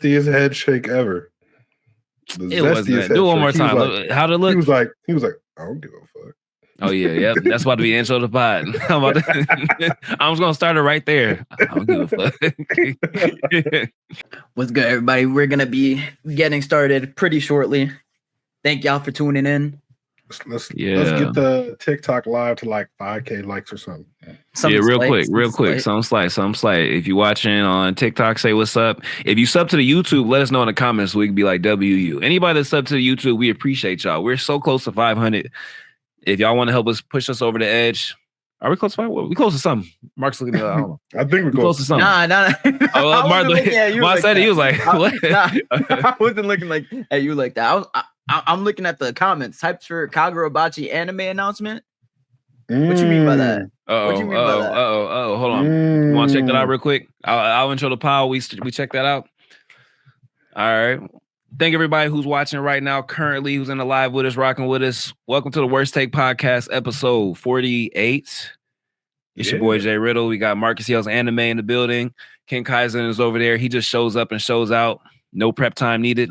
zestiest head shake ever. It wasn't. Do it one more time. Like, how'd it look? He was like, I don't give a fuck. Oh yeah, yep. That's about to be intro to pod. I'm just gonna start it right there. I don't give a fuck. What's good, everybody? We're gonna be getting started pretty shortly. Thank y'all for tuning in. Let's get the TikTok live to like 5K likes or something. Real quick. Some slight. If you're watching on TikTok, say what's up. If you sub to the YouTube, let us know in the comments so we can be like WU. Anybody that sub to the YouTube, we appreciate y'all. We're so close to 500. If y'all want to help us push us over the edge, are we close to 500? We close to something. Mark's looking at me. I don't know. I think we're close to something. Nah. Mark said it. He was like, what? I wasn't looking like at you like that. I'm looking at the comments. Types for Kagurabachi anime announcement. What you mean by that? Hold on. You want to check that out real quick? I'll intro the pod. We check that out. All right. Thank everybody who's watching right now, currently, who's in the live with us, rocking with us. Welcome to the Worst Take Podcast, episode 48. It's your boy Jay Riddle. We got Marcus Yells Anime in the building. Ken Kaizen is over there. He just shows up and shows out. No prep time needed.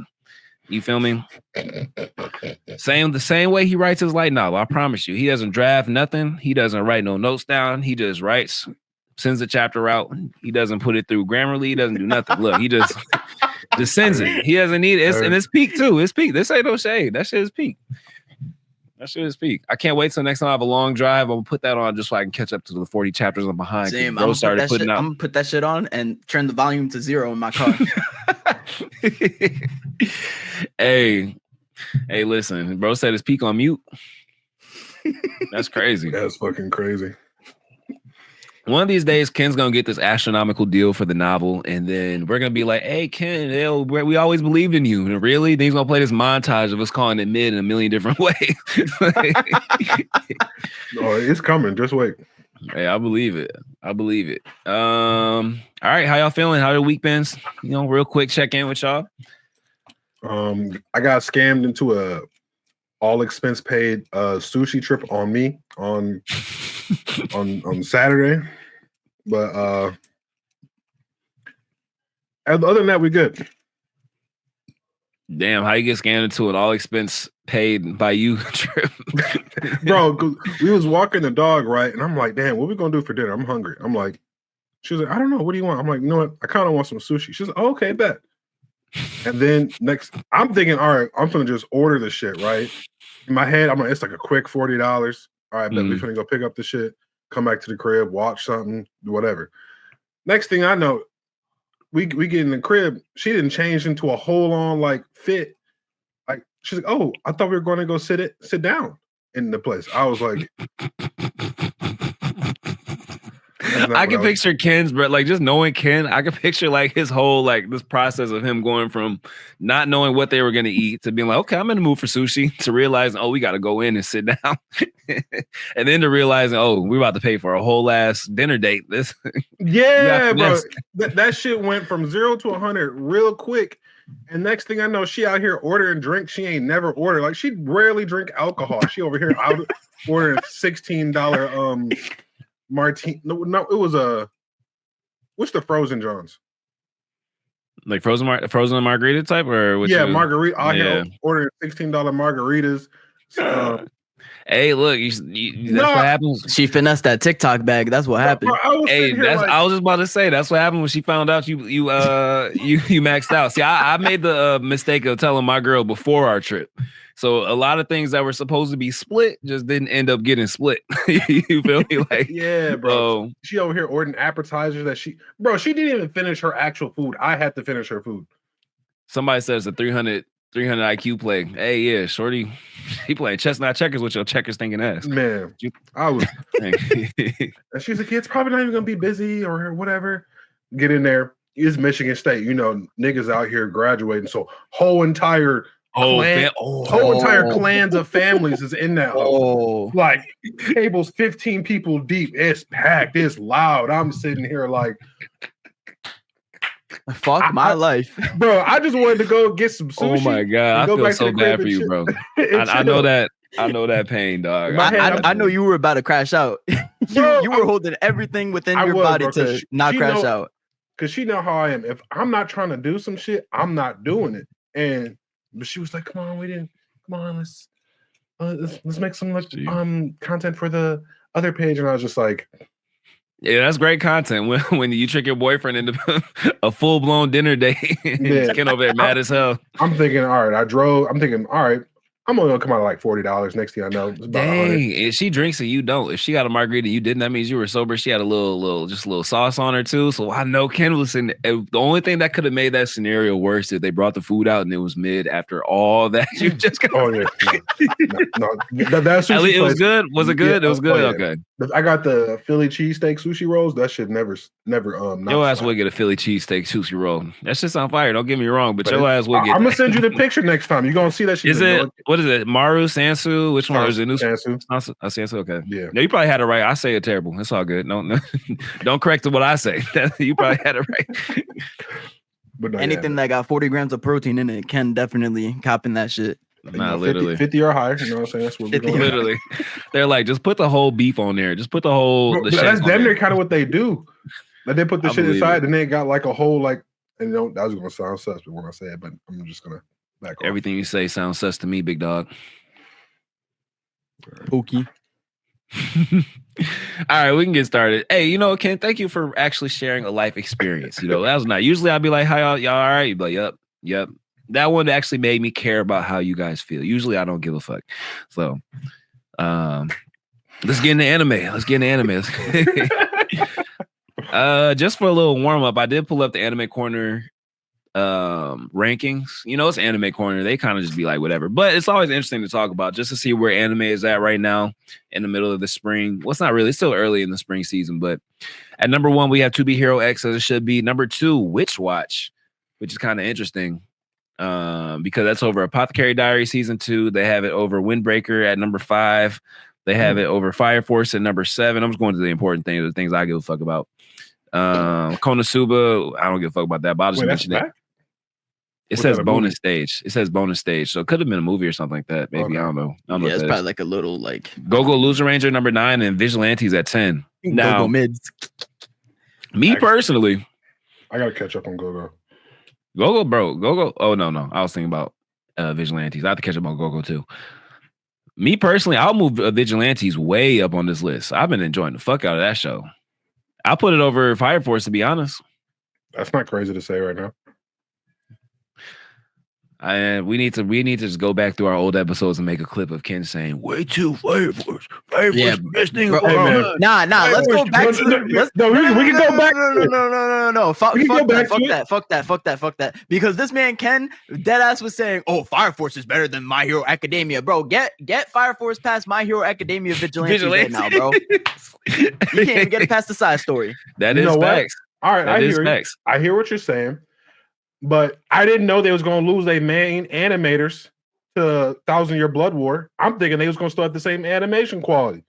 You feel me? The same way he writes his light novel. I promise you. He doesn't draft nothing. He doesn't write no notes down. He just writes, sends the chapter out. He doesn't put it through Grammarly. He doesn't do nothing. Look, he just sends it. He doesn't need it. And it's peak too. It's peak. This ain't no shade. That shit is peak. I can't wait till next time I have a long drive. I'm gonna put that on just so I can catch up to the 40 chapters I'm behind. Same. I'm gonna put that shit on and turn the volume to 0 in my car. Hey, listen, bro said his peak on mute. That's crazy. That's fucking crazy. One of these days, Ken's gonna get this astronomical deal for the novel, and then we're gonna be like, "Hey, Ken, we always believed in you." And really, then he's gonna play this montage of us calling it mid in a million different ways. It's coming. Just wait. Hey, I believe it. All right, how y'all feeling? How the week been? Real quick check in with y'all. I got scammed into a all expense paid sushi trip on me on Saturday, but other than that, we good. Damn, how you get scammed into an all expense paid by you trip? Bro, we was walking the dog, right? And I'm like, damn, what we gonna do for dinner? I'm hungry. I'm like, she was like, I don't know, what do you want? I'm like, you know what? I kind of want some sushi. She's like, oh, okay, bet. And then I'm thinking, all right, I'm gonna just order the shit, right? In my head, I'm like, it's like a quick $40. All right, bet we finna go pick up the shit, come back to the crib, watch something, whatever. Next thing I know, we get in the crib. She didn't change into a whole on fit. Like she's like, oh, I thought we were going to go sit down in the place. I was like, I can picture Ken's, but just knowing Ken, I can picture his whole this process of him going from not knowing what they were going to eat to being like, okay, I'm in the mood for sushi, to realizing, oh, we got to go in and sit down, and then to realizing, oh, we're about to pay for a whole ass dinner date. Bro, that shit went from 0 to 100 real quick. And next thing I know, she out here ordering drinks she ain't never ordered. Like she rarely drink alcohol. She over here out ordering $16 martini. No, it was what's the frozen Johns? Like frozen margarita type, or margarita. I here ordering $16 margaritas. Hey, look, that's what happens. She finessed that TikTok bag. That's what happened. Bro, I was just about to say that's what happened when she found out you maxed out. See, I made the mistake of telling my girl before our trip. So a lot of things that were supposed to be split just didn't end up getting split. You feel me? Yeah, bro. She over here ordering appetizers that she didn't even finish her actual food. I had to finish her food. Somebody says a 300 IQ play. Hey, yeah, shorty, he playing chestnut checkers with your checkers thinking ass. Man, I was. And she's like, it's probably not even gonna be busy or whatever. Get in there. It's Michigan State. Niggas out here graduating. So whole entire clans of families is in that house. Like tables 15 people deep. It's packed. It's loud. I'm sitting here like, fuck my life, bro. I just wanted to go get some sushi. Oh my god, I feel so bad for you, bro. I know that pain, dog. I know you were about to crash out. you were holding everything within your body to not crash out. because she know how I am. If I'm not trying to do some shit, I'm not doing it. But she was like, "Come on, let's make some content for the other page." And I was just like, yeah, that's great content when you trick your boyfriend into a full blown dinner date. Yeah. Ken over there mad as hell. I'm thinking, all right, I'm thinking, all right, I'm only gonna come out at like $40. Next thing I know, it's about dang, if she drinks and you don't, if she got a margarita and you didn't, that means you were sober. She had a little sauce on her too. So I know Ken was in. The only thing that could have made that scenario worse is they brought the food out and it was mid after all that you just got. Oh yeah, that's at least it was good. Was it good? Yeah, it was good. Okay. I got the Philly cheesesteak sushi rolls. That should never. Your ass would get a Philly cheesesteak sushi roll. That shit's on fire. Don't get me wrong, but your ass will get. I'm gonna send you the picture next time. You're gonna see that shit. Is it? What is it? Maru, Sansu? Which one is it? Sansu. Sansu. Okay. Yeah. No, you probably had it right. I say it terrible. It's all good. No, don't correct what I say. You probably had it right. But no, anything that got 40 grams of protein in it can definitely cop in that shit. Nah, literally 50 or higher. You know what I'm saying? That's what we're doing. Literally, they're like, just put the whole beef on there. Just put the whole. Bro, that's damn near kind of what they do. Like they put the shit inside, and they got like a whole like. And that was gonna sound sus when I say it, but I'm just gonna back off. Everything you say sounds sus to me, big dog. Pokey. All right, we can get started. Hey, Ken, thank you for actually sharing a life experience. That was nice. Usually I'd be like, "Hi, y'all all right?" You'd be like, "Yep." That one actually made me care about how you guys feel. Usually I don't give a fuck. So, let's get into anime. Just for a little warm up, I did pull up the Anime Corner rankings. It's Anime Corner. They kind of just be like whatever, but it's always interesting to talk about just to see where anime is at right now in the middle of the spring. Well, it's not really, it's still early in the spring season, but at number 1 we have Tobeherox as it should be. Number 2, Witch Watch, which is kind of interesting because that's over Apothecary Diary season 2. They have it over Windbreaker at number 5. They have it over Fire Force at number 7. I'm just going to the important things, the things I give a fuck about. Konosuba, I don't give a fuck about that, but I'll just mention it. It says bonus stage. It says bonus stage. So it could have been a movie or something like that. Maybe. Okay. I don't know. Yeah, it's probably like a little like Go-Go Loser Ranger number 9 and Vigilantes at 10. Now, Go-Go mids. Me personally, I gotta catch up on Go-Go. Go-Go, bro. Go-Go. Oh, no. I was thinking about Vigilantes. I have to catch up on Go-Go too. Me personally, I'll move Vigilantes way up on this list. I've been enjoying the fuck out of that show. I'll put it over Fire Force, to be honest. That's not crazy to say right now. We need to just go back through our old episodes and make a clip of Ken saying, "Way too Fire Force, best thing." Nah. Let's go back to the. We can go back. No. Fuck that. Because this man Ken deadass was saying, "Oh, Fire Force is better than My Hero Academia, bro." Get Fire Force past My Hero Academia Vigilante right now, bro. You can't even get it past the side story. That is facts. All right, I hear what you're saying. But I didn't know they was going to lose their main animators to 1,000-Year Blood War. I'm thinking they was going to still have the same animation quality.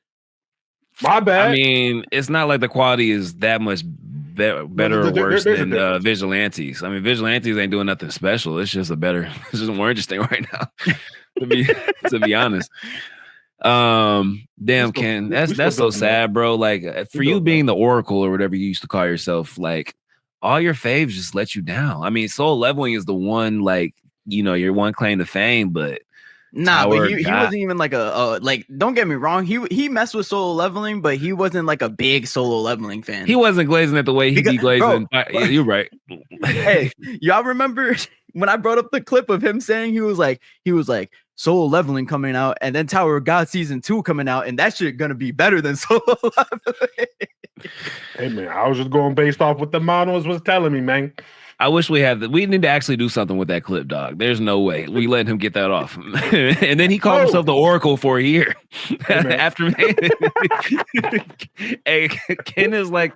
My bad. I mean, it's not like the quality is that much better or worse than Vigilantes. I mean, Vigilantes ain't doing nothing special. It's just it's just more interesting right now, to be honest. Damn, Ken, that's so sad, bro. Like for you being the Oracle or whatever you used to call yourself, like all your faves just let you down. I mean, SoloLeveling is the one, like, your one claim to fame, but but he wasn't even like like, don't get me wrong, he messed with SoloLeveling, but he wasn't like a big SoloLeveling fan. He wasn't glazing it the way he be glazing. Bro, you're right. Hey, y'all remember when I brought up the clip of him saying he was like SoloLeveling coming out and then Tower of God season 2 coming out, and that shit gonna be better than SoloLeveling. Hey man, I was just going based off what the models was telling me, man. I wish we need to actually do something with that clip, dog. There's no way we letting him get that off. And then he called himself the Oracle for a year. After hey, Ken is like,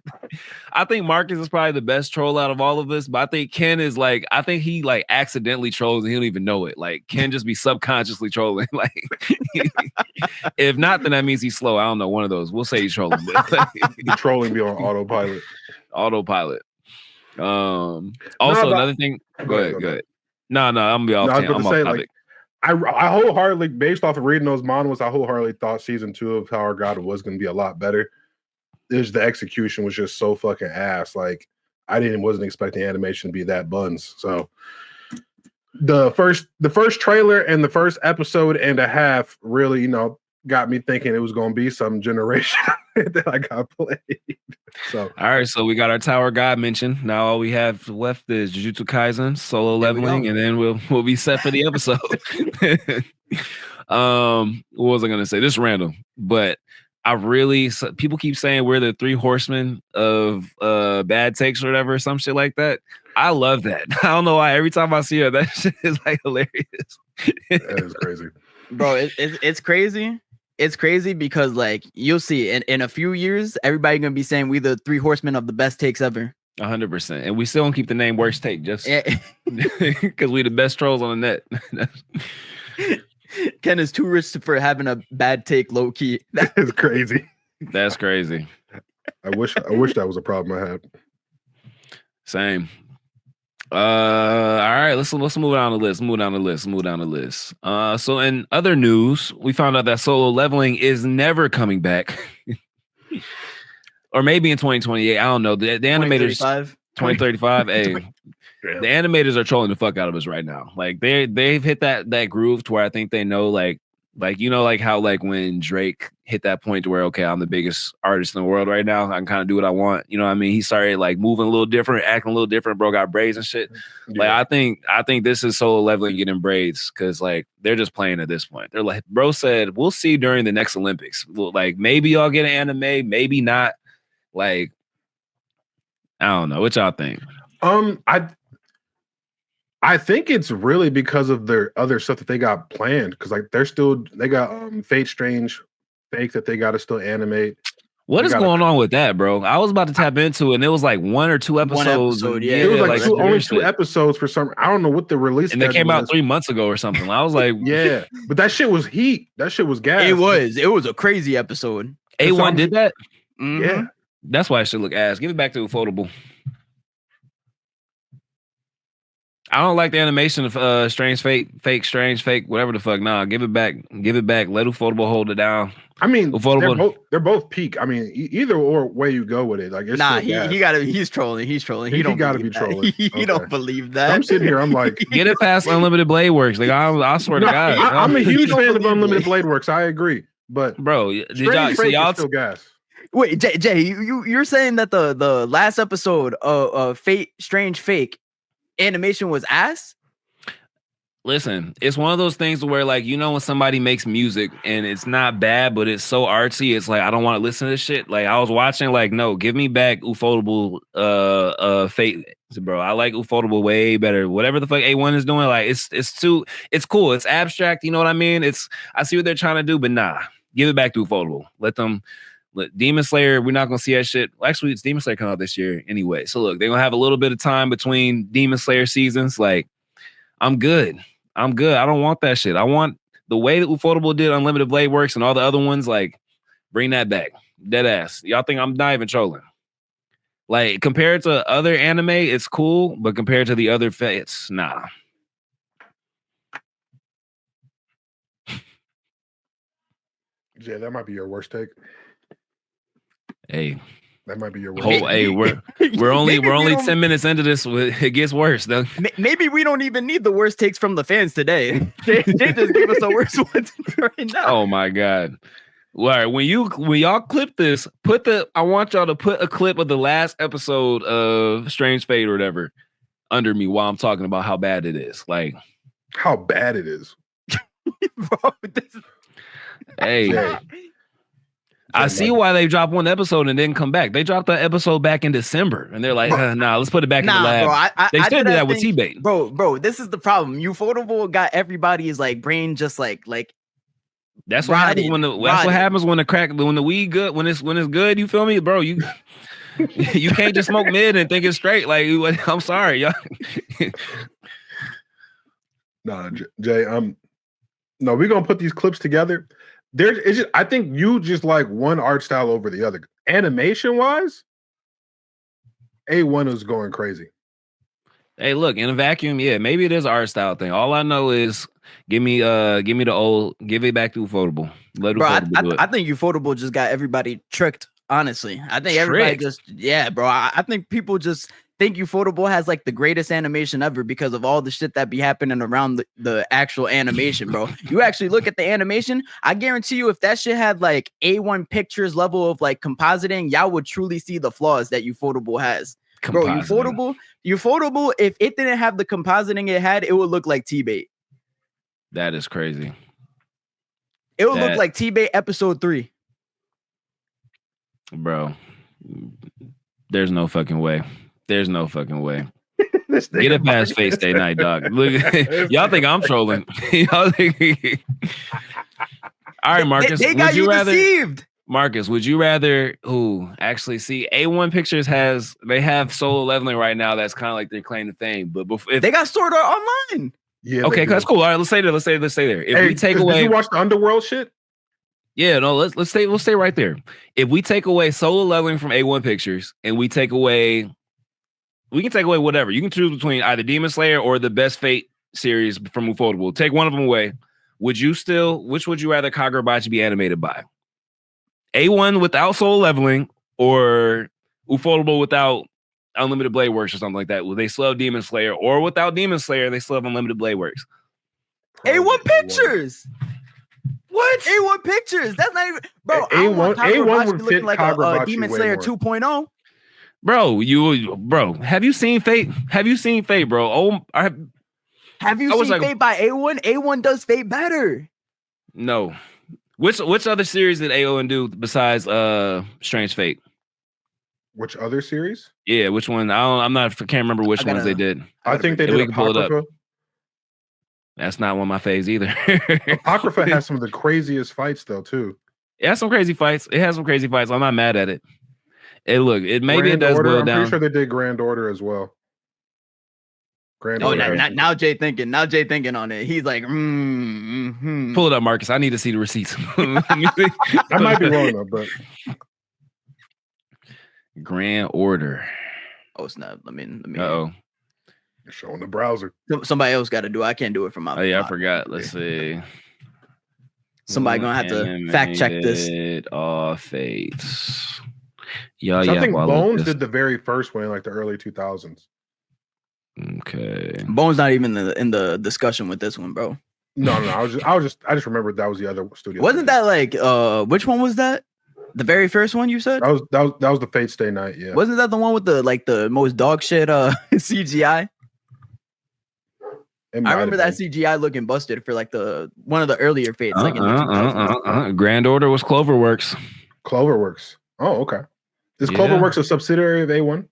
I think Marcus is probably the best troll out of all of us, but I think Ken is like, I think he like accidentally trolls and he don't even know it. Like Ken just be subconsciously trolling. Like if not, then that means he's slow. I don't know, one of those. We'll say he's trolling. But the trolling be on autopilot. Another thing. Go ahead. No, I'm gonna be off. I was going to say, like, I wholeheartedly, based off of reading those manhwas, I wholeheartedly thought season 2 of Tower of God was going to be a lot better. The execution was just so fucking ass. Like wasn't expecting animation to be that buns. So the first trailer and the first episode and a half really, got me thinking it was going to be some generation that I got played. So all right, so we got our Tower God mentioned. Now all we have left is Jujutsu Kaisen, Solo Leveling, and then we'll be set for the episode. What was I gonna say? This is random, but people keep saying we're the 3 horsemen of bad takes or whatever, some shit like that. I love that. I don't know why. Every time I see her, that shit is like hilarious. That is crazy, bro. It's crazy. It's crazy because like you'll see in a few years, everybody gonna be saying we the 3 horsemen of the best takes ever. 100%, and we still don't keep the name worst take just because we the best trolls on the net. Ken is too rich for having a bad take, low key. That is crazy. That's crazy. I wish that was a problem I had. Same. All right, let's move down the list. So in other news, we found out that Solo Leveling is never coming back. Or maybe in 2028. I don't know. The animators 2035. Hey, the animators are trolling the fuck out of us right now. Like they've hit that groove to where I think they know like how like when Drake hit that point to where okay, I'm the biggest artist in the world right now. I can kind of do what I want. You know what I mean? He started like moving a little different, acting a little different. Bro got braids and shit. Yeah. Like I think this is Solo Leveling getting braids because like they're just playing at this point. They're like, bro said we'll see during the next Olympics. Like maybe y'all get an anime, maybe not. Like I don't know. What y'all think? I think it's really because of their other stuff that they got planned. Because like they got Fate Strange Fake that they got to still animate. What is going on with that, bro? I was about to tap into it, and it was like 1 or 2 episodes. Yeah, it was like only 2 episodes for some. I don't know what the release. And they came out 3 months ago or something. I was like, yeah, but that shit was heat. That shit was gas. It was a crazy episode. A1 did that. Mm-hmm. Yeah, that's why it should look ass. Give it back to Ufotable. I don't like the animation of Strange Fake, Strange Fake, whatever the fuck. Nah, give it back. Let Ufotable hold it down. I mean, they're both peak. I mean, either or way you go with it. Like, he's trolling. He's trolling. He gotta be trolling. He don't believe that. I'm sitting here. I'm like, get it past Unlimited Blade Works. Like, I swear to God, I'm a huge fan of Unlimited Blade Works. I agree, but bro, did y'all still gas? Wait, Jay, you're saying that the last episode of Fate Strange Fake animation was ass? Listen, it's one of those things where like when somebody makes music and it's not bad but it's so artsy, it's like I don't want to listen to this shit. Like I was watching like no, give me back Ufotable Fate, bro. I like Ufotable way better. Whatever the fuck A1 is doing, like it's cool, it's abstract, you know what I mean? I see what they're trying to do, but nah, give it back to Ufotable. Let Demon Slayer, we're not gonna see that shit. Well, actually, it's Demon Slayer coming out this year anyway. So look, they're gonna have a little bit of time between Demon Slayer seasons. Like, I'm good. I don't want that shit. I want the way that Ufotable did Unlimited Blade Works and all the other ones. Like, bring that back. Dead ass. Y'all think I'm not even trolling? Like, compared to other anime, it's cool, but compared to the other fates, nah. Yeah, that might be your worst take. Hey, that might be your worst. Hey, we're only 10 minutes into this. It gets worse though. Maybe we don't even need the worst takes from the fans today. They just give us the worst ones right now. Oh my god! All right, when y'all clip this, I want y'all to put a clip of the last episode of Strange Fate or whatever under me while I'm talking about how bad it is. Like how bad it is, bro. Hey. I see why they dropped one episode and didn't come back. They dropped that episode back in December, and they're like, nah, let's put it back in the lab. Bro, they still did that with T-Bait. Bro, this is the problem. Ufotable got everybody's like brain just like that's what happens when the weed good, when it's good, you feel me, bro? You can't just smoke mid and think it's straight. Like, I'm sorry, y'all. Nah, Jay, no, we're gonna put these clips together. I think you just like one art style over the other. Animation wise, A1 is going crazy. Hey, look, in a vacuum, yeah, maybe it is an art style thing. All I know is give me the old, give it back to Ufotable. Let Ufotable do it. I think Ufotable just got everybody tricked. Honestly, I think everybody bro. I think people just think Ufotable has like the greatest animation ever because of all the shit that be happening around the actual animation, bro. You actually look at the animation, I guarantee you if that shit had like A1 Pictures level of like compositing, y'all would truly see the flaws that Ufotable has. Bro, Ufotable, if it didn't have the compositing it had, it would look like T-Bait. That is crazy. It would look like T-Bait episode 3. Bro, there's no fucking way. There's no fucking way. Get it past Face Day Night, dog. Look, y'all think I'm trolling. Y'all think... All right, Marcus. They got you deceived. Marcus, would you rather actually see A1 Pictures have SoloLeveling right now? That's kind of like their claim to fame. But if they got Sword Art Online. Yeah. Okay, that's cool. All right, let's stay there. Let's stay there. If we take away, did you watch the Underworld shit? Yeah, no. Let's stay right there. If we take away SoloLeveling from A1 Pictures, and we can take away whatever. You can choose between either Demon Slayer or the best Fate series from Ufotable. Take one of them away. Which would you rather Kagurabachi be animated by? A1 without SoloLeveling or Ufotable without Unlimited Blade Works or something like that? Will they still have Demon Slayer, or without Demon Slayer, they still have Unlimited Blade Works? A1 Pictures. What? A1 Pictures. That's not even, bro. A1 would fit like a Demon Slayer 2.0. Bro, have you seen Fate? Have you seen Fate, bro? Have you seen Fate by A1? A1 does Fate better. No. Which other series did A1 do besides Strange Fate? Which other series? Yeah, which one? I can't remember which ones they did. I think they did Apocrypha. That's not one of my faves either. Apocrypha has some of the craziest fights though too. It has some crazy fights. I'm not mad at it. Maybe it does Order, boil I'm down. pretty sure they did Grand Order as well. Now Jay thinking on it. He's like, Pull it up, Marcus. I need to see the receipts. I might be wrong though, but Grand Order. Oh snap! Let me. Uh-oh. You're showing the browser. Somebody else got to do. I can't do it from my. Oh yeah, I forgot. Let's see. Somebody gonna have to fact check this. All Fates. I think Bones did the very first one in like the early 2000s. Okay. Bones not even in the discussion with this one, bro. No. I just remembered that was the other studio. Wasn't that like which one was that? The very first one you said? That was the Fate Stay Night, yeah. Wasn't that the one with the most dog shit CGI? I remember that CGI looking busted for like one of the earlier Fates. Grand Order was Cloverworks. Cloverworks. Oh, okay. Is Cloverworks a subsidiary of A1?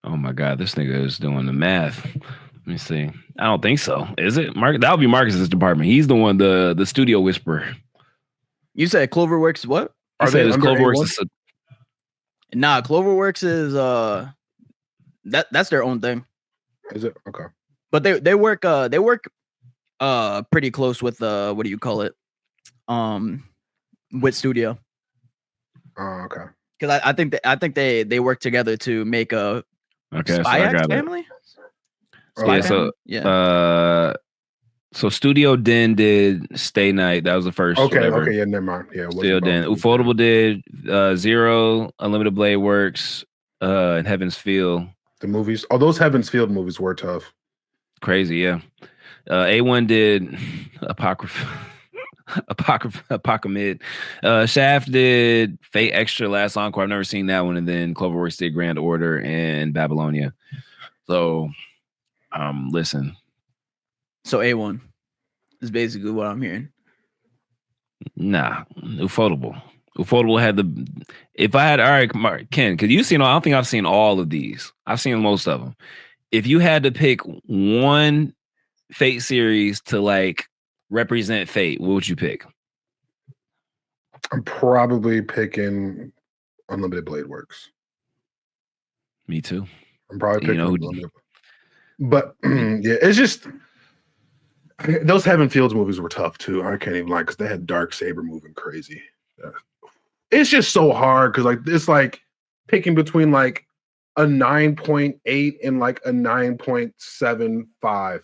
Oh my God, this nigga is doing the math. Let me see. I don't think so. Is it? That would be Marcus's department. He's the one, the studio whisperer. You said Cloverworks what? I said Cloverworks. Nah, Cloverworks is that's their own thing. Is it? Okay. But they work pretty close with what do you call it? With studio. Oh, okay. Because I think they work together to make a Spy X Family. So Studio Den did Stay Night. That was the first. Okay, yeah, never mind. Yeah, Studio Den. Ufotable did Zero, Unlimited Blade Works, and Heaven's Feel. The movies. Oh, those Heaven's Field movies were tough. Crazy, yeah. A1 did Apocrypha. Apocamid. Shaft did Fate Extra Last Encore. I've never seen that one. And then Cloverworks did Grand Order and Babylonia. So, listen. So A1 is basically what I'm hearing. Nah, Ufotable. Ufotable had if I had, all right, Ken, because I don't think I've seen all of these. I've seen most of them. If you had to pick one Fate series to like represent Fate, what would you pick? I'm probably picking Unlimited Blade Works. Me too. I'm probably picking Unlimited. But yeah, it's just those Heaven Fields movies were tough too. I can't even lie because they had Dark Saber moving crazy. Yeah. It's just so hard because it's like picking between like a 9.8 and like a 9.75.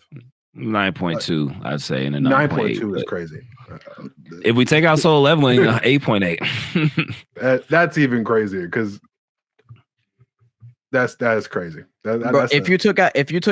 9.2, I'd say, and a 9.2 is crazy. If we take out SoloLeveling, 8.8. That's even crazier because That is crazy. Bro, if you took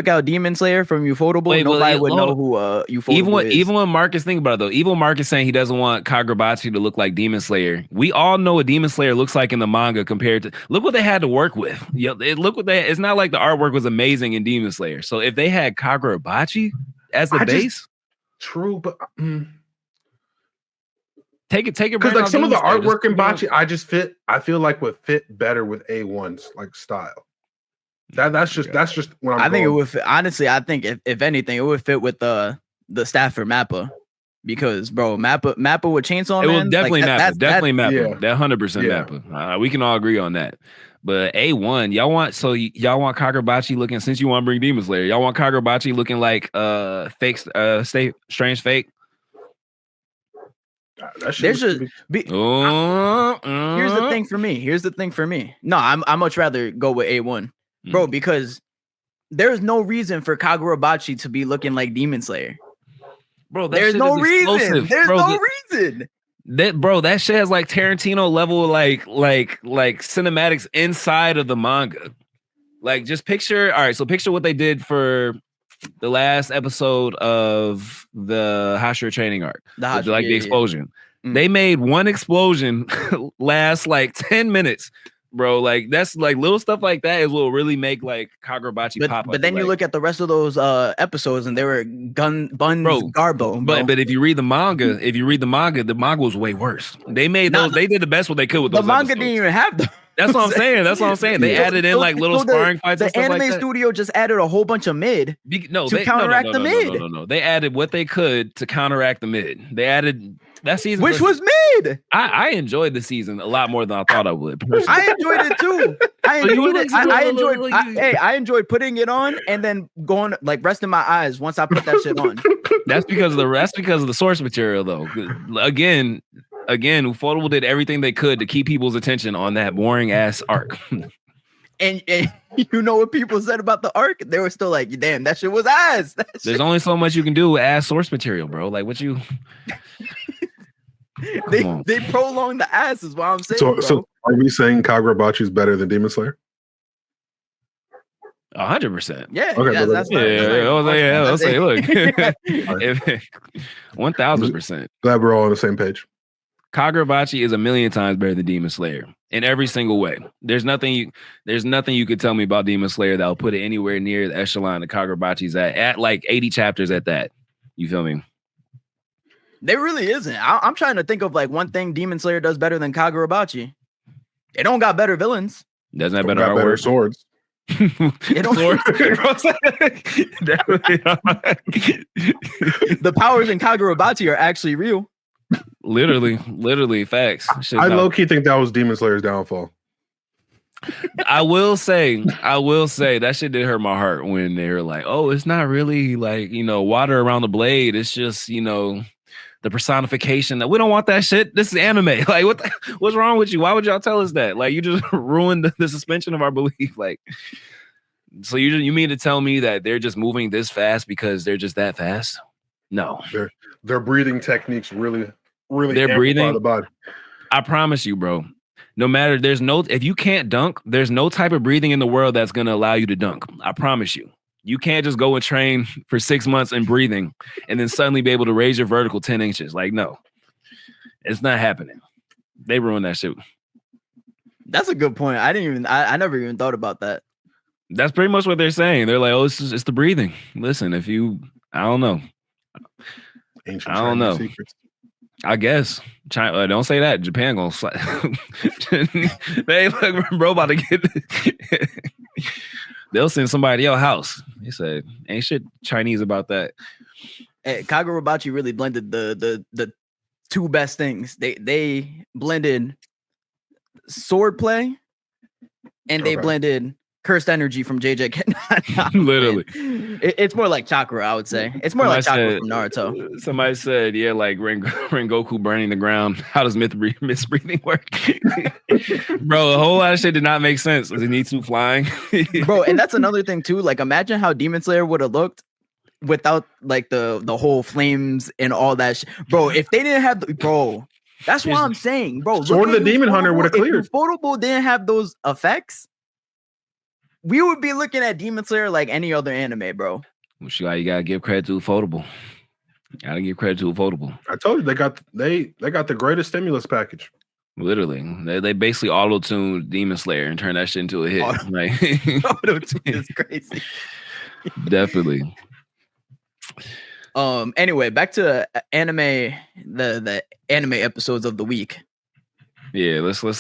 out Demon Slayer from Ufotable, nobody would know who Ufotable is. Even when Marcus, think about it though, even when Marcus saying he doesn't want Kagurabachi to look like Demon Slayer, we all know what Demon Slayer looks like in the manga compared to look what they had to work with. It's not like the artwork was amazing in Demon Slayer. So if they had Kagurabachi as the base, true, but take it because like some of the artwork in Bachi, I feel like would fit better with A1's like style. That's just what I'm. I think it would fit, honestly. I think if anything, it would fit with the staff for Mappa, because bro, Mappa with Chainsaw Man. It was definitely Mappa. Definitely Mappa. Yeah. That 100% Mappa. We can all agree on that. But A1, y'all want Kagurabachi looking, since you want to bring Demon Slayer, y'all want Kagurabachi looking like fake strange fake. There's just here's the thing for me. No, I much rather go with A1. Bro, because there's no reason for Kagurabachi to be looking like Demon Slayer. Bro, there's no reason. There's no reason. That shit has like Tarantino level like cinematics inside of the manga. Like just picture what they did for the last episode of the Hashira training arc. The explosion. Yeah. They made one explosion last like 10 minutes. Bro, like that's like little stuff like that is what will really make like Kagurabachi pop up. But then you look at the rest of those episodes and they were buns garbo. But if you read the manga, the manga was way worse. They made those. They did the best what they could with those. The manga episodes. Didn't even have them. That's what I'm saying. They added in like little sparring fights. The anime studio just added a whole bunch of mid to counteract the mid. No. They added what they could to counteract the mid. They added that season, which was mid. I enjoyed the season a lot more than I thought I would. I enjoyed it too. I enjoyed it. I enjoyed putting it on and then going like resting my eyes once I put that shit on. That's because of the source material though. Again, Ufotable did everything they could to keep people's attention on that boring ass arc. And you know what people said about the arc? They were still like, damn, that shit was ass. There's only so much you can do with ass source material, bro. Like what you they prolong the ass is what I'm saying. So are we saying Kagurabachi is better than Demon Slayer? 100%. Yeah. Okay, I'll say, look, 1000%. Glad we're all on the same page. Kagurabachi is a million times better than Demon Slayer in every single way. There's nothing you could tell me about Demon Slayer that will put it anywhere near the echelon that Kagurabachi's at like 80 chapters at that. You feel me? There really isn't. I'm trying to think of like one thing Demon Slayer does better than Kagurabachi. It don't got better villains. Doesn't have better swords. It don't. The powers in Kagurabachi are actually real. Literally facts. I low-key think that was Demon Slayer's downfall. I will say that shit did hurt my heart when they were like, oh, it's not really like, water around the blade. It's just, the personification. That we don't want that shit. This is anime. Like, what's wrong with you? Why would y'all tell us that? Like, you just ruined the suspension of our belief. Like, so you mean to tell me that they're just moving this fast because they're just that fast? No. Their breathing techniques really they're breathing the body. I promise you, bro. No matter, if you can't dunk, there's no type of breathing in the world that's going to allow you to dunk. I promise you. You can't just go and train for 6 months and breathing and then suddenly be able to raise your vertical 10 inches. Like, no, it's not happening. They ruined that shit. That's a good point. I never even thought about that. That's pretty much what they're saying. They're like, oh, it's the breathing. Listen, I don't know. Ancient I don't know. Secrets. I guess. China, don't say that. Japan gonna they look, bro, about to get they'll send somebody to your house. He said, ain't shit Chinese about that. Hey, Kagurabachi really blended the two best things. They blended sword play and they blended cursed energy from JJ. Literally. It's more like chakra, I would say. It's more like chakra from Naruto. Somebody said, yeah, like Rengoku burning the ground. How does misbreathing work? Bro, a whole lot of shit did not make sense. Was Zenitsu flying? Bro, and that's another thing too. Like, imagine how Demon Slayer would have looked without like the whole flames and all that shit. Bro, if they didn't have that's what I'm saying, bro. Sword of the Demon Hunter would have cleared. If Ufotable didn't have those effects, we would be looking at Demon Slayer like any other anime, bro. Which you gotta give credit to Ufotable. Gotta give credit to Ufotable. I told you they got the greatest stimulus package. Literally, they basically auto-tuned Demon Slayer and turned that shit into a hit. Auto-tune is crazy. Definitely. Anyway, back to anime, the anime episodes of the week. Yeah, let's leave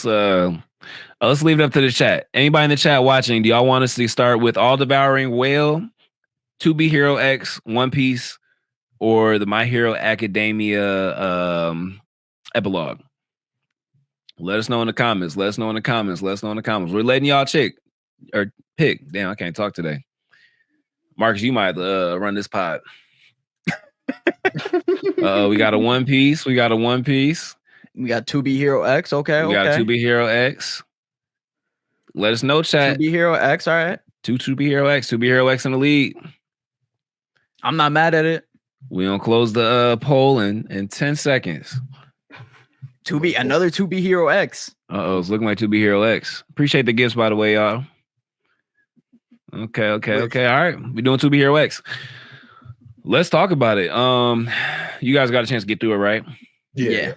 it up to the chat. Anybody in the chat watching, do y'all want us to start with All Devouring Whale, Tobeherox, One Piece, or the My Hero Academia epilogue? Let us know in the comments. We're letting y'all pick. Damn, I can't talk today. Marcus, you might run this pod. We got a One Piece. We got Tobeherox. Okay. We got Tobeherox. Let us know, chat. Tobeherox. All right. Tobeherox in the lead. I'm not mad at it. We gonna close the poll in 10 seconds. Another Tobeherox. It's looking like Tobeherox. Appreciate the gifts, by the way, y'all. Okay. All right, we doing Tobeherox. Let's talk about it. You guys got a chance to get through it, right? Yeah.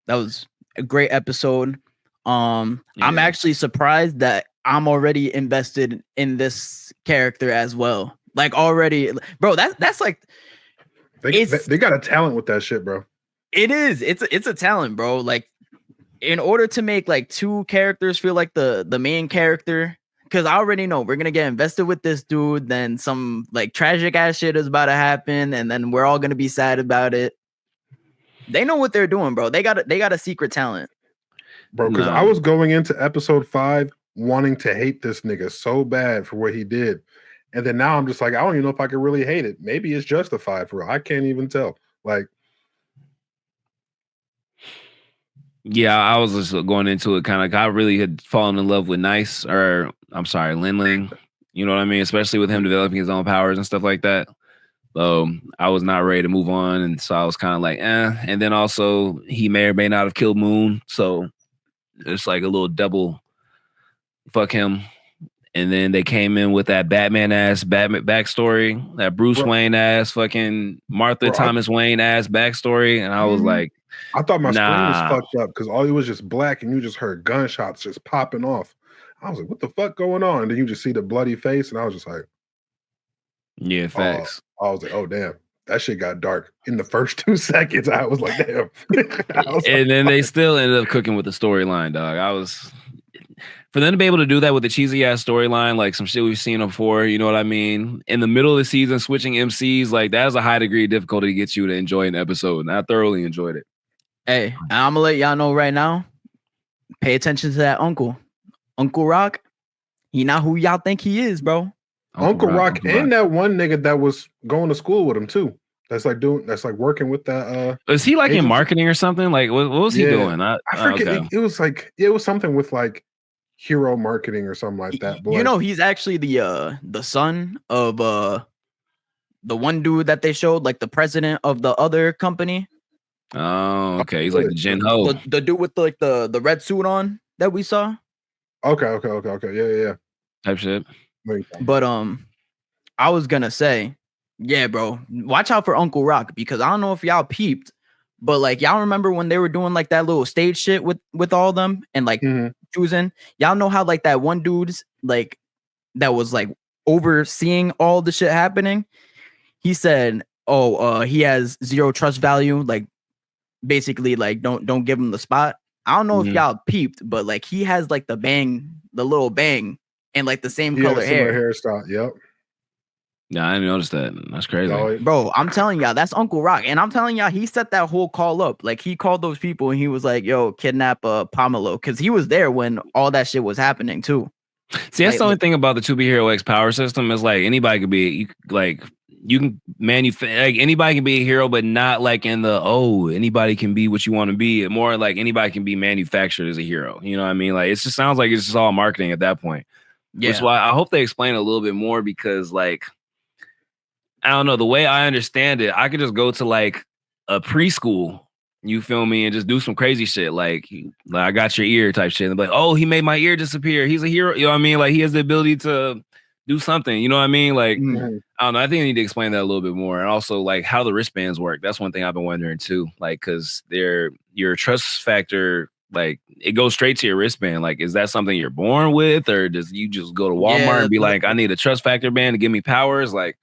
That was a great episode. I'm actually surprised that I'm already invested in this character as well. Like already, bro. That's like they got a talent with that shit, bro. It is. It's a talent, bro. Like in order to make like two characters feel like the main character. Because I already know we're gonna get invested with this dude, then some like tragic ass shit is about to happen, and then we're all gonna be sad about it. They know what they're doing, bro. They got a secret talent, bro. Because I was going into episode 5 wanting to hate this nigga so bad for what he did, and then now I'm just like, I don't even know if I can really hate it. Maybe it's justified for real. I can't even tell. Like, yeah, I was just going into it kind of. I really had fallen in love with Linling. You know what I mean? Especially with him developing his own powers and stuff like that. So I was not ready to move on, and so I was kind of like, And then also he may or may not have killed Moon, so it's like a little double fuck him. And then they came in with that Batman backstory, that Bruce Wayne ass fucking Martha Thomas Wayne ass backstory, and I was like, I thought my screen was fucked up because all it was just black, and you just heard gunshots just popping off. I was like, what the fuck going on? And then you just see the bloody face, and I was just like, yeah, facts. I was like, oh, damn. That shit got dark in the first 2 seconds. I was like, damn. Then they still ended up cooking with the storyline, dog. For them to be able to do that with a cheesy ass storyline, like some shit we've seen before, you know what I mean? In the middle of the season, switching MCs, like that is a high degree of difficulty to get you to enjoy an episode. And I thoroughly enjoyed it. Hey, I'm gonna let y'all know right now. Pay attention to that Uncle Rock. He not who y'all think he is, bro. Uncle Rock and that one nigga that was going to school with him too. That's like working with that. Is he like agency? In marketing or something? Like what was he doing? I forget. Okay. It was like it was something with like hero marketing or something like that. But he's actually the son of the one dude that they showed, like the president of the other company. Oh, okay. He's like the Jin Ho. The dude with the red suit on that we saw. Okay. Yeah. Type shit. But I was gonna say, yeah, bro, watch out for Uncle Rock, because I don't know if y'all peeped, but like y'all remember when they were doing like that little stage shit with all of them and like choosing, y'all know how like that one dude's like that was like overseeing all the shit happening. He said, he has zero trust value, like basically like don't give him the spot. I don't know if y'all peeped, but like he has like the little bang and like the same color hairstyle. Yep. Yeah, I didn't notice that. That's crazy. Bro, I'm telling y'all, that's Uncle Rock. And I'm telling y'all, he set that whole call up. Like he called those people and he was like, yo, kidnap Pomelo. Because he was there when all that shit was happening too. See, that's the only thing about the Tobeherox power system is like anybody could be like you can like anybody can be a hero, but not like in the anybody can be what you want to be. More like anybody can be manufactured as a hero. You know what I mean? Like it just sounds like it's just all marketing at that point. Yeah. Which is why I hope they explain a little bit more, because like I don't know, the way I understand it, I could just go to like a preschool You feel me? And just do some crazy shit like I got your ear type shit. And be like, oh, he made my ear disappear. He's a hero. You know what I mean? Like he has the ability to do something. You know what I mean? Like I don't know. I think I need to explain that a little bit more. And also like how the wristbands work. That's one thing I've been wondering too. Like because your trust factor, like it goes straight to your wristband. Like is that something you're born with, or does you just go to Walmart and be like, I need a trust factor band to give me powers? Like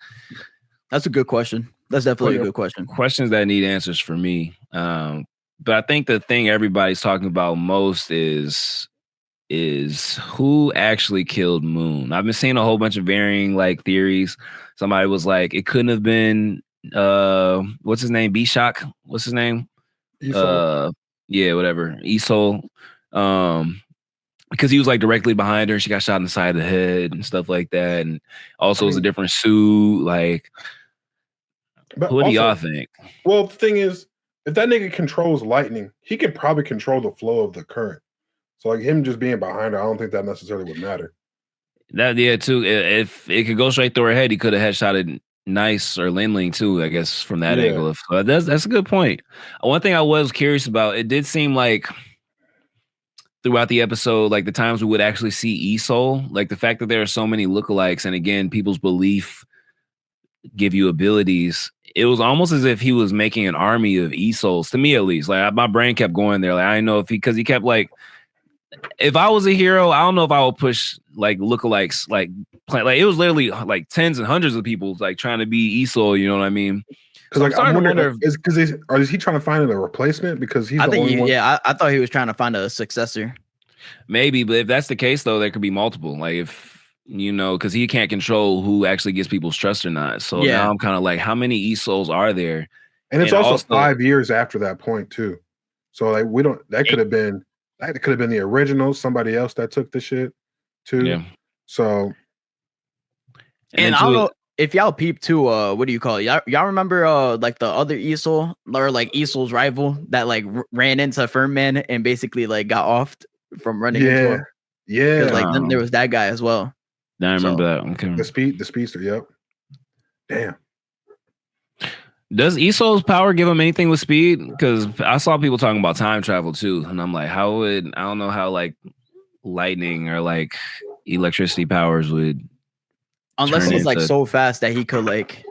that's a good question. That's definitely a good question. Questions that need answers for me. But I think the thing everybody's talking about most is who actually killed Moon. I've been seeing a whole bunch of varying like theories. Somebody was like, it couldn't have been what's his name? B-Shock? What's his name? Yeah, whatever. Isol. Because he was like directly behind her. She got shot in the side of the head and stuff like that. And also it was a different suit. Like, but what do y'all think? Well, the thing is, if that nigga controls lightning, he could probably control the flow of the current. So like him just being behind her, I don't think that necessarily would matter. That too. If it could go straight through her head, he could have headshotted Nice or Linling too, I guess, from that angle. That's a good point. One thing I was curious about, it did seem like throughout the episode, like the times we would actually see Isol, like the fact that there are so many lookalikes, and again, people's belief give you abilities. It was almost as if he was making an army of Isols, to me at least. Like my brain kept going there. Like I didn't know if because he kept like, if I was a hero, I don't know if I would push like lookalikes, like it was literally like tens and hundreds of people like trying to be Isol. You know what I mean? Because like I wonder, is he trying to find a replacement? Because he's I thought he was trying to find a successor. Maybe, but if that's the case, though, there could be multiple. Like if you know, because he can't control who actually gets people's trust or not. So now I'm kind of like, how many Isols are there? And it's also 5 years after that point too. So like we don't. That could have been the original. Somebody else that took the shit too. Yeah. So. And I don't know if y'all peep too. What do you call it? Y'all remember like the other Isol or like Isol's rival that like ran into Fernman and basically like got offed from running into him? Yeah. Like then there was that guy as well. I remember that. Okay. The speedster. Yep. Damn. Does Isol's power give him anything with speed? Because I saw people talking about time travel too, and I'm like, I don't know how like lightning or like electricity powers would. Unless he's like so fast that he could like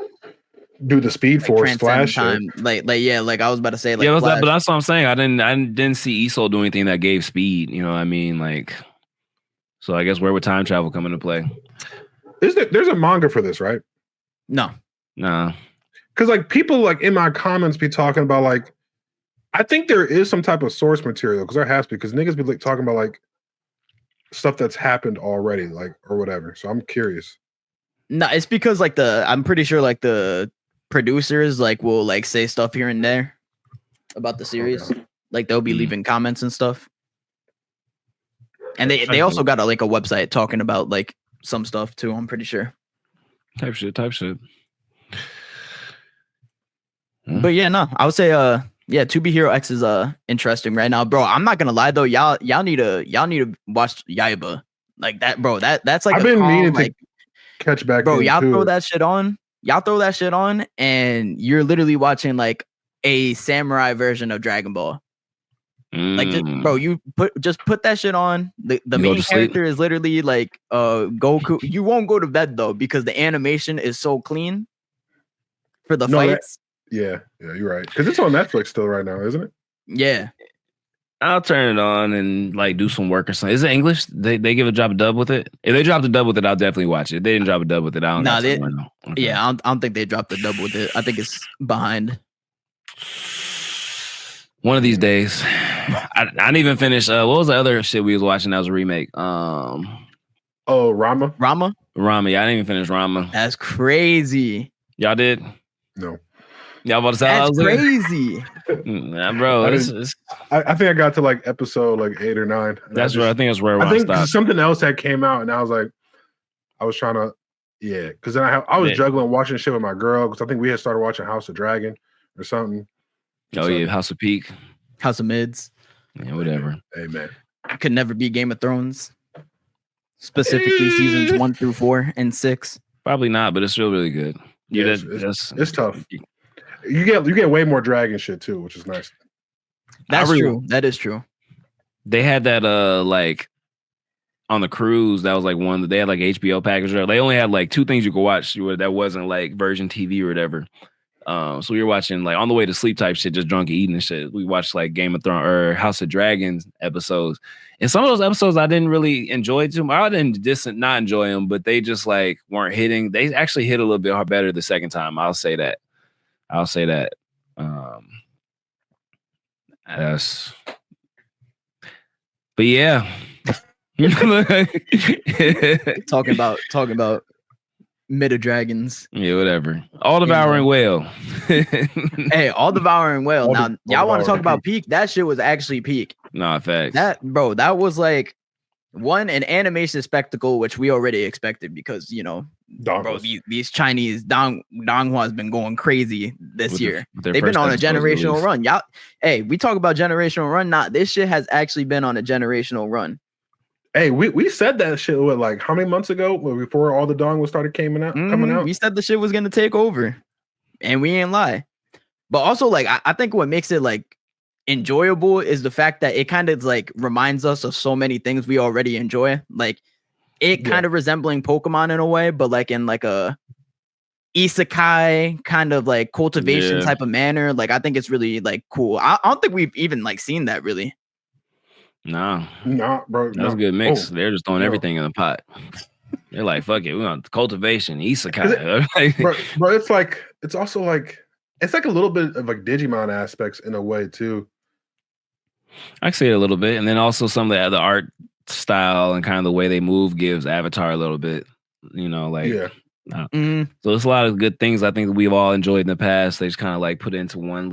do the speed force flash time. Like I was about to say like but that's what I'm saying. I didn't see Isol do anything that gave speed. You know what I mean? Like, so I guess where would time travel come into play? There's a manga for this, right? No. Nah. Because like people like in my comments be talking about like, I think there is some type of source material because there has to be, because niggas be like talking about like stuff that's happened already, like or whatever. So I'm curious. No, it's because like I'm pretty sure like the producers like will like say stuff here and there about the series. Okay. Like they'll be leaving comments and stuff. And they also got a website talking about like some stuff too, I'm pretty sure. Type shit. But yeah, no, I would say Tobeherox is interesting right now, bro. I'm not gonna lie though, y'all need to watch Yaiba. Like that, bro. That's like I've been meaning to catch back, bro. Y'all throw that shit on. And you're literally watching like a samurai version of Dragon Ball. Like, you put that shit on. The main character is literally like Goku. You won't go to bed though because the animation is so clean for the fights. Yeah, you're right. Because it's on Netflix still right now, isn't it? Yeah. I'll turn it on and like do some work or something. Is it English? They give a drop a dub with it? If they dropped a dub with it, I'll definitely watch it. If they didn't drop a dub with it, I don't know. Okay. Yeah, I don't think they dropped a dub with it. I think it's behind. One of these days. I didn't even finish. What was the other shit we was watching that was a remake? Rama? Rama? Yeah, I didn't even finish Rama. That's crazy. Y'all did? No. Y'all about to say that's crazy. Nah, bro. I think I got to like episode like 8 or 9. That's where I think that's where I think something else had came out, and I was like, I was trying to, because then I was juggling watching shit with my girl because I think we had started watching House of Dragon or something. Oh yeah, House of Peak, House of Mids, yeah, whatever. Hey man, could never be Game of Thrones, specifically seasons 1 through 4 and 6. Probably not, but it's still really good. Yeah, it's tough. You get way more dragon shit too, which is nice. That's true. That is true. They had that like on the cruise. That was like one that they had like HBO package. They only had like 2 things you could watch that wasn't like Virgin TV or whatever. So we were watching like on the way to sleep type shit, just drunk eating and shit. We watched like Game of Thrones or House of Dragons episodes, and some of those episodes I didn't really enjoy too much. I didn't not enjoy them, but they just like weren't hitting. They actually hit a little bit better the second time. I'll say that. But yeah. talking about Mid Dragons. Yeah, whatever. All Devouring Whale. Hey, All Devouring Whale. Now, y'all want to talk about peak? That shit was actually peak. Nah, facts. That was like an animation spectacle, which we already expected because these Chinese Donghua has been going crazy this year. They've been on a generational run. Y'all, hey, we talk about generational run. This shit has actually been on a generational run. Hey, we said that shit like how many months ago before all the Donghua started coming out? We said the shit was gonna take over, and we ain't lie. But also, like, I think what makes it like enjoyable is the fact that it kind of like reminds us of so many things we already enjoy. Like it kind of resembling Pokemon in a way, but like in like a isekai kind of like cultivation type of manner. Like I think it's really like cool. I don't think we've even like seen that really. Nah, bro. That's a good mix. They're just throwing everything in the pot. They're like, fuck it, we want cultivation, isekai. Bro, it's also like it's like a little bit of like Digimon aspects in a way too. I can see it a little bit, and then also some of the art style and kind of the way they move gives Avatar a little bit. So it's a lot of good things I think that we've all enjoyed in the past. They just kind of like put it into one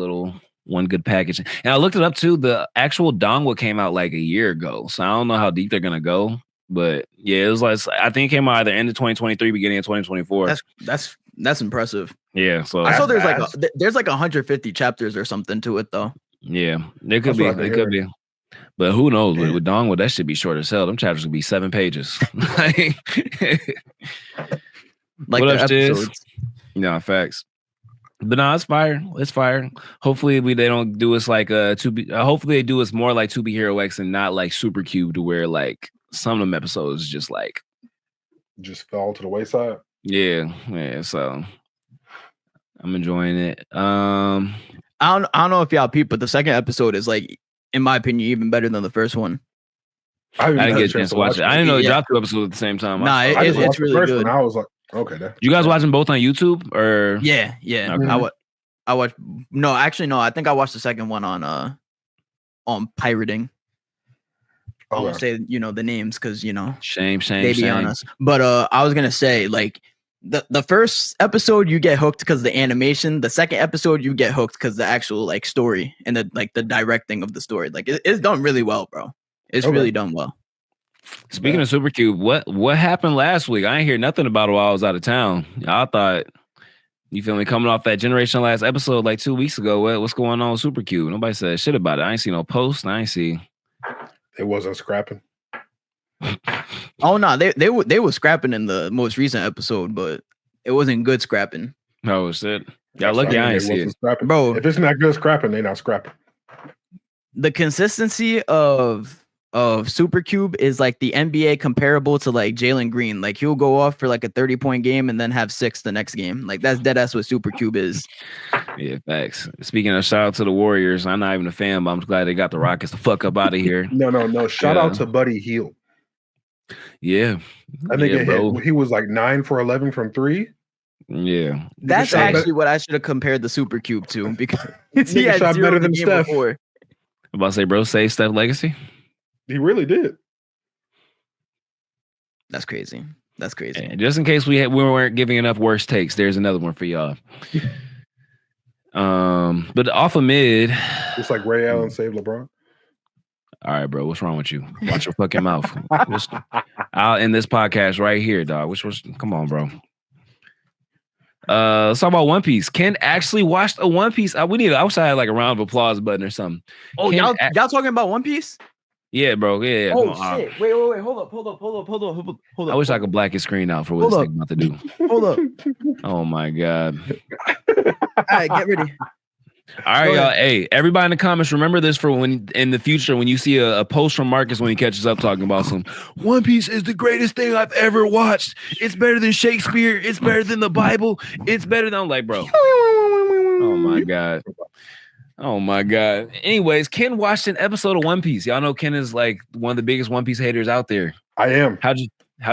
good package. And I looked it up too. The actual Donghua came out like a year ago, so I don't know how deep they're gonna go. But yeah, it was like I think it came out either end of 2023, beginning of 2024. That's impressive. Yeah. So I saw there's like 150 chapters or something to it though. Yeah, there could be. It could be. But who knows? With Donghua, that should be short as hell. Them chapters would be 7 pages. Like what up, episodes. Facts. But no, it's fire. It's fire. Hopefully they don't do us like hopefully they do us more like Tobeherox and not like Super Cube, to where like some of them episodes just fell to the wayside. Yeah. So I'm enjoying it. I don't know if y'all peep, but the second episode is like, in my opinion, even better than the first one. I didn't get a chance to watch it. I didn't know it dropped 2 episodes at the same time. Nah, it's really good. I was like, okay. You guys watching both on YouTube or? Yeah. Okay. I watched. No, actually, no. I think I watched the second one on pirating. I won't say the names because shame they be on us. But I was gonna say like the first episode you get hooked because of the animation. The second episode you get hooked because the actual like story and the directing of the story. Like it's done really well, bro. It's really done well. Speaking of Supercube, what happened last week? I ain't hear nothing about it while I was out of town. I thought, you feel me, coming off that Generation last episode like 2 weeks ago. What's going on with Supercube? Nobody said shit about it. I ain't see no posts. I ain't see. It wasn't scrapping. Oh no, they were scrapping in the most recent episode, but it wasn't good scrapping. Oh shit! Y'all lucky I ain't see it, scrapping. Bro. If it's not good scrapping, they not scrapping. The consistency of Supercube is like the NBA comparable to like Jalen Green. Like he'll go off for like a 30-point game and then have 6 the next game. Like that's dead ass what Supercube is. Yeah, facts. Speaking of, shout out to the Warriors. I'm not even a fan, but I'm glad they got the Rockets the fuck up out of here. No. Shout out to Buddy Hield. Yeah, I think he was like 9 for 11 from 3. Yeah, that's actually what I should have compared the Supercube to, because he had shot 0 better than Steph. Before. I'm about to say, bro, save Steph legacy. He really did. That's crazy. And just in case we weren't giving enough worse takes, there's another one for y'all. But off of mid, it's like Ray Allen saved LeBron. All right, bro. What's wrong with you? Watch your fucking mouth. I'll end this podcast right here, dog. Come on, bro. Let's talk about One Piece. Ken actually watched a One Piece. We need outside like a round of applause button or something. Oh, y'all talking about One Piece? Yeah, bro. Yeah. Oh shit! Wait. Hold up. I wish I could black his screen out for what this thing about to do. Hold up. Oh my god. All right, get ready. All right, y'all. Hey, everybody in the comments, remember this for when in the future when you see a post from Marcus when he catches up talking about some One Piece is the greatest thing I've ever watched. It's better than Shakespeare. It's better than the Bible. It's better than I'm like, bro. Oh my god. Oh my god. Anyways, Ken watched an episode of One Piece. Y'all know Ken is like one of the biggest One Piece haters out there. I am. How'd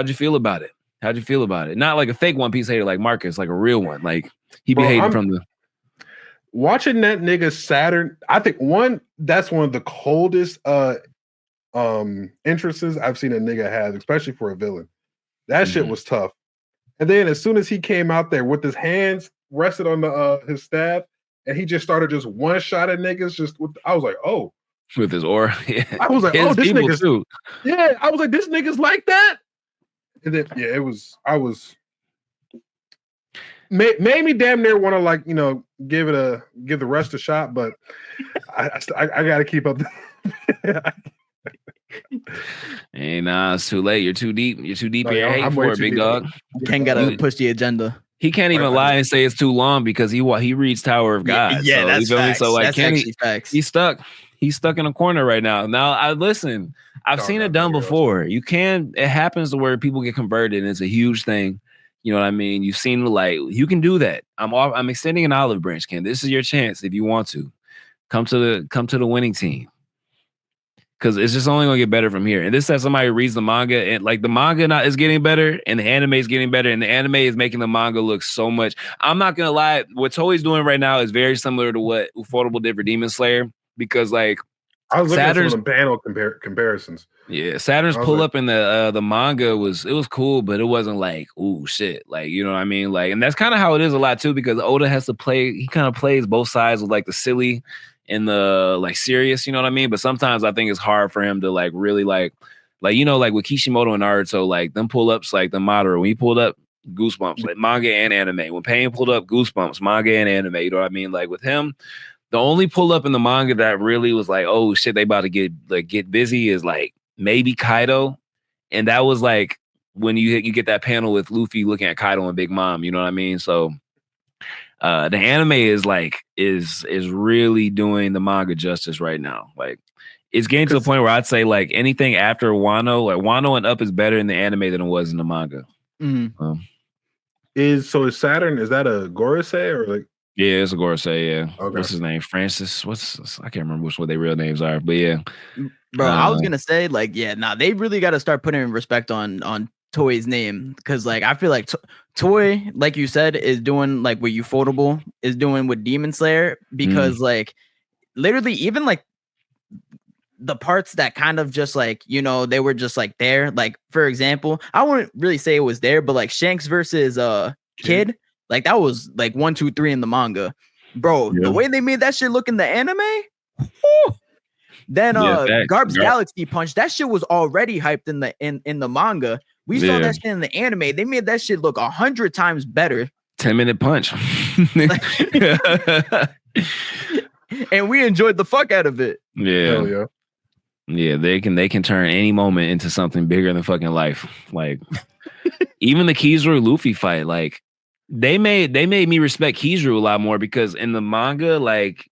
you feel about it? How'd you feel about it? Not like a fake One Piece hater like Marcus, like a real one. Like he be hating from the watching that nigga Saturn. I think that's one of the coldest entrances I've seen a nigga have, especially for a villain. That shit was tough. And then as soon as he came out there with his hands rested on the his staff, and he just started just one shot at niggas. I was like, oh, with his aura. Yeah. I was like, oh, this nigga's too. Yeah, I was like, this nigga's like that. And then made me damn near want to like give the rest a shot, but I got to keep up. Hey, nah, it's too late. You're too deep. You're too deep in your hate for it, big dog. Ken gotta push the agenda. He can't even lie and say it's too long because he reads Tower of God. Yeah, so, that's facts. So like, that's actually facts. He's stuck. He's stuck in a corner right now. Now, I've seen it done before. It happens to where people get converted and it's a huge thing. You know what I mean? You've seen like, you can do that. I'm extending an olive branch, Ken. This is your chance if you want to. Come to the winning team. Because it's just only gonna get better from here. And this says somebody reads the manga and like the manga is getting better and the anime is getting better and the anime is making the manga look so much. I'm not gonna lie, what Toei's doing right now is very similar to what Ufotable did for Demon Slayer because like I was looking at some of the panel comparisons. Yeah, Saturn's pull up in the manga was cool, but it wasn't like ooh shit, like you know what I mean, like and that's kind of how it is a lot too because Oda has to play. He kind of plays both sides of like the silly. In the like serious, you know what I mean? But sometimes I think it's hard for him to like really like like with Kishimoto and Naruto, like them pull ups like the Madara. When he pulled up Goosebumps, like manga and anime. When Pain pulled up Goosebumps, manga and anime, you know what I mean? Like with him, the only pull up in the manga that really was like, oh shit, they about to get busy is like maybe Kaido. And that was like when you get that panel with Luffy looking at Kaido and Big Mom, you know what I mean? So the anime is really doing the manga justice right now. Like it's getting to the point where I'd say like anything after Wano, like Wano and up is better in the anime than it was in the manga. Mm-hmm. Is Saturn, is that a Gorosei or like? Yeah, it's a Gorosei, yeah. Okay. What's his name? Francis. I can't remember what their real names are, but yeah. Bro, I was gonna say, like, yeah, they really gotta start putting respect on Toei's name because like I feel like Toei, like you said, is doing like what Ufotable is doing with Demon Slayer because like literally even like the parts that kind of just like they were just like there, like for example, I wouldn't really say it was there, but like Shanks versus Kid, like that was like 1, 2, 3 in the manga, bro. The way they made that shit look in the anime. Whew. Then Garb's Galaxy Punch, that shit was already hyped in the manga. We saw that shit in the anime. They made that shit look 100 times better. 10-minute punch. And we enjoyed the fuck out of it. Yeah. Yeah, they can turn any moment into something bigger than fucking life. Like even the Kizaru Luffy fight, like they made me respect Kizaru a lot more because in the manga, like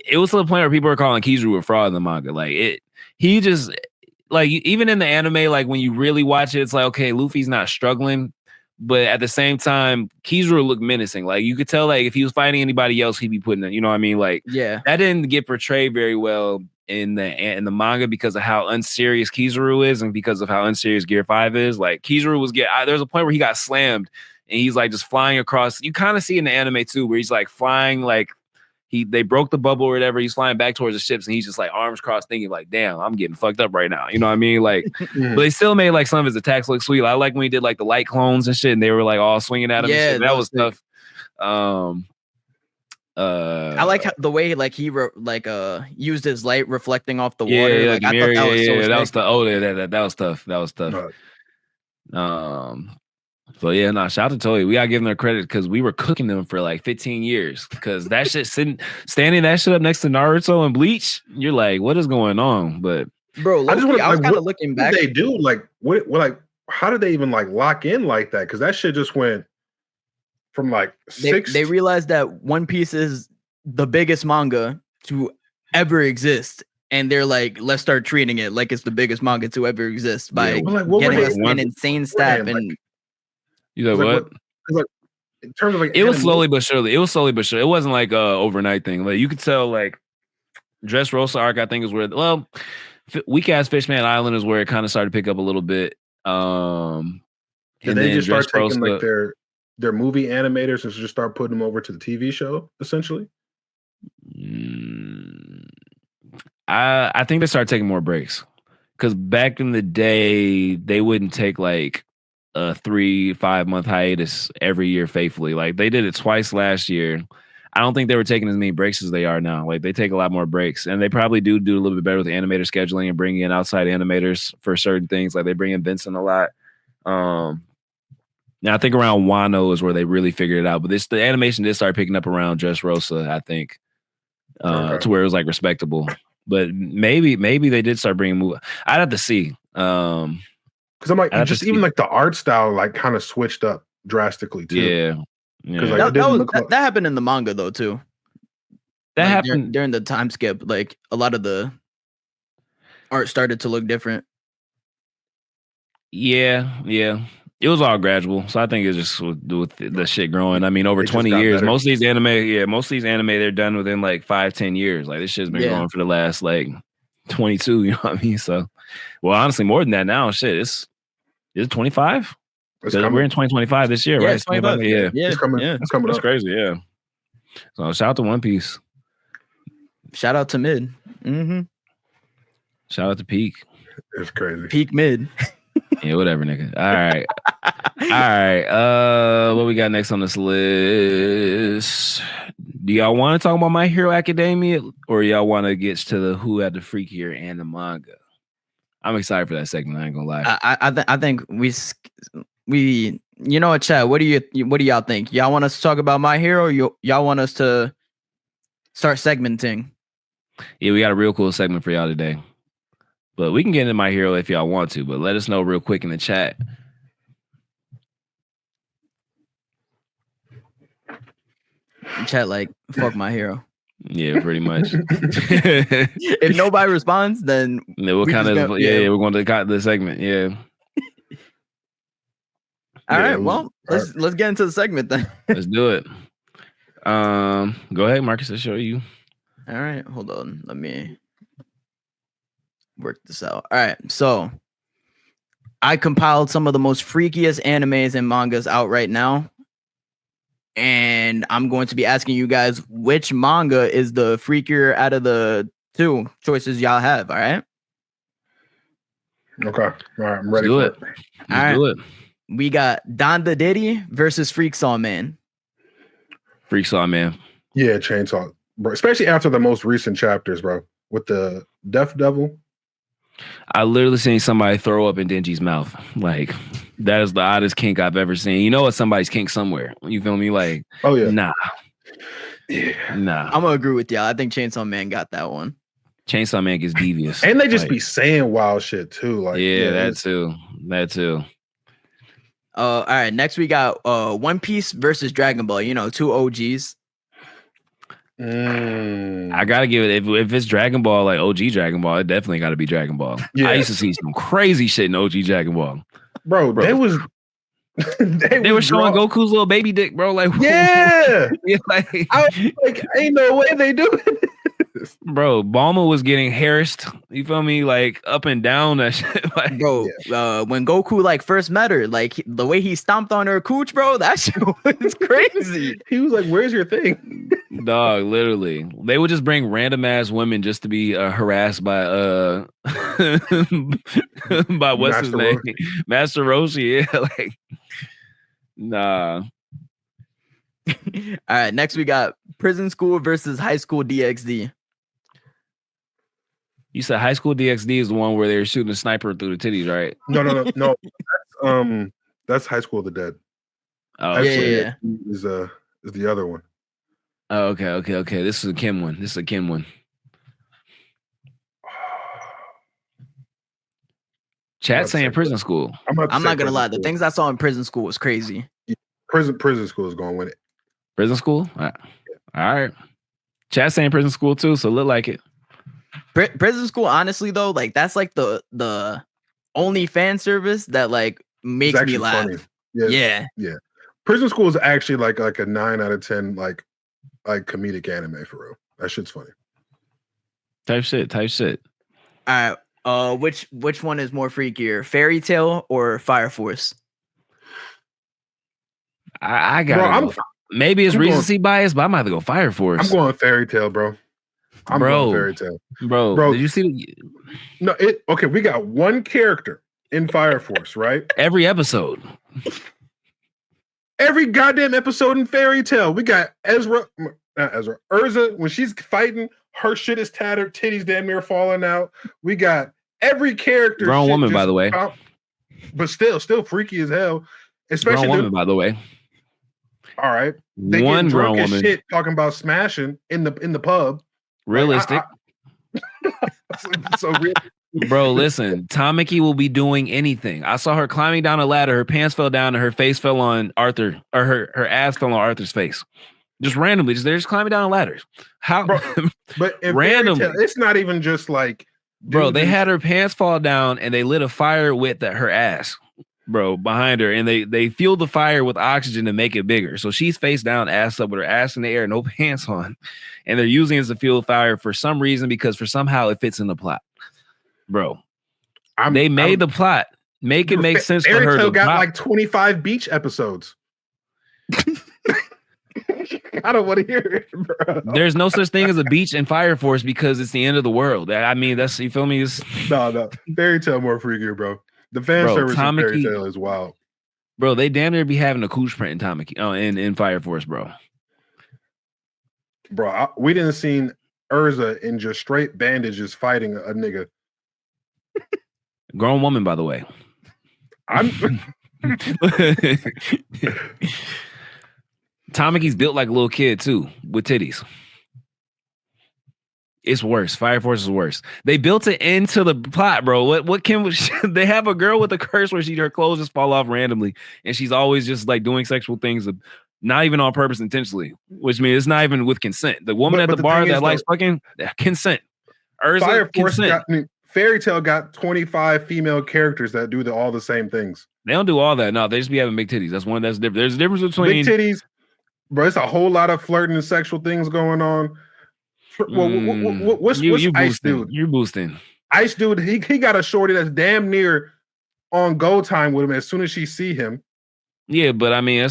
it was to the point where people were calling Kizaru a fraud in the manga. Like he just like even in the anime, like when you really watch it, it's like okay, Luffy's not struggling, but at the same time, Kizaru looked menacing. Like you could tell, like if he was fighting anybody else, he'd be putting it. You know what I mean? Like that didn't get portrayed very well in the manga because of how unserious Kizaru is and because of how unserious Gear 5 is. Like Kizaru was there's a point where he got slammed and he's like just flying across. You kind of see in the anime too, where he's like flying like. They broke the bubble or whatever. He's flying back towards the ships and he's just like arms crossed thinking like, damn, I'm getting fucked up right now. You know what I mean? Like, but they still made like some of his attacks look sweet. I like when he did like the light clones and shit and they were like all swinging at him. Yeah, and shit. That was tough. I like the way like he used his light reflecting off the water. Yeah, like, I thought that was so sick. That was that was tough. That was tough. So yeah, shout out to Toei. We gotta give them their credit because we were cooking them for like 15 years. Because that shit standing that shit up next to Naruto and Bleach, you're like, what is going on? But bro, I was kind of looking back. What did they do? Like, what like how did they even like lock in like that? Because that shit just went from like 6. They realized that One Piece is the biggest manga to ever exist. And they're like, let's start treating it like it's the biggest manga to ever exist by getting us an insane stat. And you know what? Like, in terms of like, it was slowly but surely. It wasn't like overnight thing. Like you could tell, like Dressrosa arc, I think is where Weak Ass Fishman Island is where it kind of started to pick up a little bit. Did they just start taking like their movie animators and just start putting them over to the TV show essentially? I think they started taking more breaks because back in the day they wouldn't take like a 3-5 month hiatus every year faithfully. Like they did it twice last year. I don't think they were taking as many breaks as they are now. Like they take a lot more breaks, and they probably do a little bit better with animator scheduling and bringing in outside animators for certain things. Like they bring in Vincent a lot. Now I think around Wano is where they really figured it out, but the animation did start picking up around Dressrosa, I think, to where it was like respectable. But maybe they did start bringing move. I'd have to see. Because I'm like, just even like the art style, like kind of switched up drastically too. Yeah. Like, that happened in the manga though too. That like happened during the time skip. Like a lot of the art started to look different. Yeah. It was all gradual, so I think it's just with the shit growing. I mean, over 20 years, better. Most of these anime, they're done within like 5-10 years. Like this shit's been going for the last like 22. You know what I mean? So, well, honestly, more than that now. Shit, is it 25? We're in 2025 this year, right? 25. Yeah, it's coming. Yeah, it's coming. That's crazy. Yeah. So shout out to One Piece. Shout out to Mid. Mm-hmm. Shout out to Peak. It's crazy. Peak Mid. Yeah, whatever, nigga. All right. What we got next on this list? Do y'all want to talk about My Hero Academia, or y'all want to get to the Who Had the Freakier and the manga? I'm excited for that segment. I ain't gonna lie. I think we you know what, chat. What do y'all think? Y'all want us to talk about My Hero, or y'all want us to start segmenting? Yeah, we got a real cool segment for y'all today. But we can get into My Hero if y'all want to, but let us know real quick in the chat. Chat like, fuck My Hero. Yeah, pretty much. If nobody responds, then we're going to cut the segment. Yeah. All right. Well, let's get into the segment then. Let's do it. Go ahead, Marcus. I'll show you. All right. Hold on. Let me work this out. All right. So I compiled some of the most freakiest animes and mangas out right now. And I'm going to be asking you guys which manga is the freakier out of the two choices y'all have. All right. Okay. All right. I'm ready for it. Let's do it. We got Donda Diddy versus Freaksaw Man. Freaksaw Man. Yeah, Chainsaw. Bro, especially after the most recent chapters, bro. With the Death Devil. I literally seen somebody throw up in Denji's mouth. Like, that is the oddest kink I've ever seen. You know it's somebody's kink somewhere. You feel me? Like, oh yeah. Nah. Yeah. Nah. I'm gonna agree with y'all. I think Chainsaw Man got that one. Chainsaw Man gets devious. And they just be saying wild shit too. Like, that too. All right. Next we got One Piece versus Dragon Ball. You know, two OGs. I gotta give it if it's Dragon Ball, like OG Dragon Ball, it definitely gotta be Dragon Ball. Yeah. I used to see some crazy shit in OG Dragon Ball. Bro. They were showing Goku's little baby dick, bro. Like, yeah. Like, I was like, ain't no way they do it. Bro, Bulma was getting harassed. You feel me? Like up and down that shit. Like, bro, when Goku like first met her, like the way he stomped on her cooch, bro, that shit was crazy. He was like, "Where's your thing?" Dog, literally. They would just bring random ass women just to be harassed by by what's his name? Master Roshi. Yeah, like nah. All right, next we got Prison School versus High School DxD. You said High School DxD is the one where they're shooting a sniper through the titties, right? No. That's High School of the Dead. Oh, yeah. Is the other one. Oh, okay. This is a Kim one. Chat saying Prison School. I'm not gonna lie. The things I saw in Prison School was crazy. Prison School is going to win it. Prison School? All right. Chat saying prison school too, so look like it. Prison school, honestly though, like that's like the only fan service that like makes me laugh. Funny. Yeah. Prison school is actually like a 9 out of 10 like comedic anime for real. That shit's funny. Type shit. All right. Which one is more freakier, Fairy Tail or Fire Force? I got maybe it's recency bias, but I'm about to go Fire Force. I'm going Fairy Tail, bro. I'm going Fairy Tail. Bro, did you see No, okay, we got one character in Fire Force, right? Every episode. Every goddamn episode in Fairy Tail. We got Urza, when she's fighting, her shit is tattered, titties damn near falling out. We got every character. Grown woman, by the way. But still freaky as hell. Especially grown woman, by the way. All right. They get drunk as shit talking about smashing in the pub. Realistic. So real. Bro, listen, Tamaki will be doing anything. I saw her climbing down a ladder, her pants fell down, and her face fell on Arthur, or her ass fell on Arthur's face. Just randomly, they're just climbing down ladders. How? Bro, but randomly, it's not even just like, bro. They had her pants fall down, and they lit a fire with her ass, bro, behind her, and they fueled the fire with oxygen to make it bigger. So she's face down, ass up, with her ass in the air, no pants on, and they're using it as a fuel fire for some reason because somehow it fits in the plot, bro. They made the plot make it make sense for her. Got like 25 beach episodes. I don't want to hear it, bro. There's no such thing as a beach in Fire Force because it's the end of the world. I mean, that's, you feel me? No. Fairy Tail more freakier, bro. The fan service in Fairy Tail is wild. Bro, they damn near be having a cooch print in Tamaki, in Fire Force, bro. Bro, we didn't seen Urza in just straight bandages fighting a nigga. Grown woman, by the way. Tamaki's built like a little kid too, with titties. It's worse. Fire Force is worse. They built it into the plot, bro. What can they have a girl with a curse where her clothes just fall off randomly, and she's always just like doing sexual things, not even on purpose, intentionally, which means it's not even with consent. The woman at the bar that likes fucking consent. Fire Force Fairy Tail got 25 female characters that do all the same things. They don't do all that. No, they just be having big titties. That's different. There's a difference between big titties. Bro, it's a whole lot of flirting and sexual things going on. Well, what's Ice Dude? You're boosting. Ice Dude, he got a shorty that's damn near on go time with him as soon as she see him. Yeah, but I mean,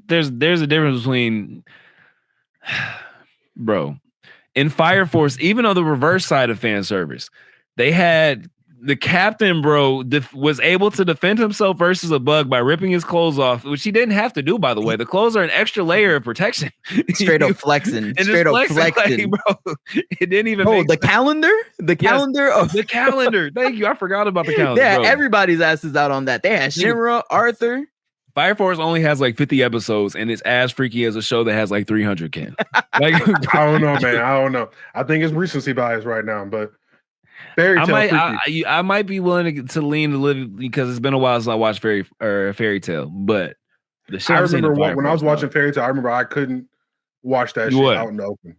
there's a difference between, bro, in Fire Force, even on the reverse side of fan service, they had the captain, bro, was able to defend himself versus a bug by ripping his clothes off, which he didn't have to do, by the way. The clothes are an extra layer of protection. Straight up flexing. Straight up flexing. Like, bro, it didn't even make sense. Calendar? The calendar? Yes, the calendar. Thank you. I forgot about the calendar. Yeah, everybody's asses out on that. They had Shinra, Arthur. Fire Force only has like 50 episodes, and it's as freaky as a show that has like 300, Ken. Like, I don't know, man. I don't know. I think it's recency bias right now, but I might be willing to lean a little because it's been a while since I watched Fairy Tale, but the show. I remember when I was watching Fairy Tale. I remember I couldn't watch that shit out in the open.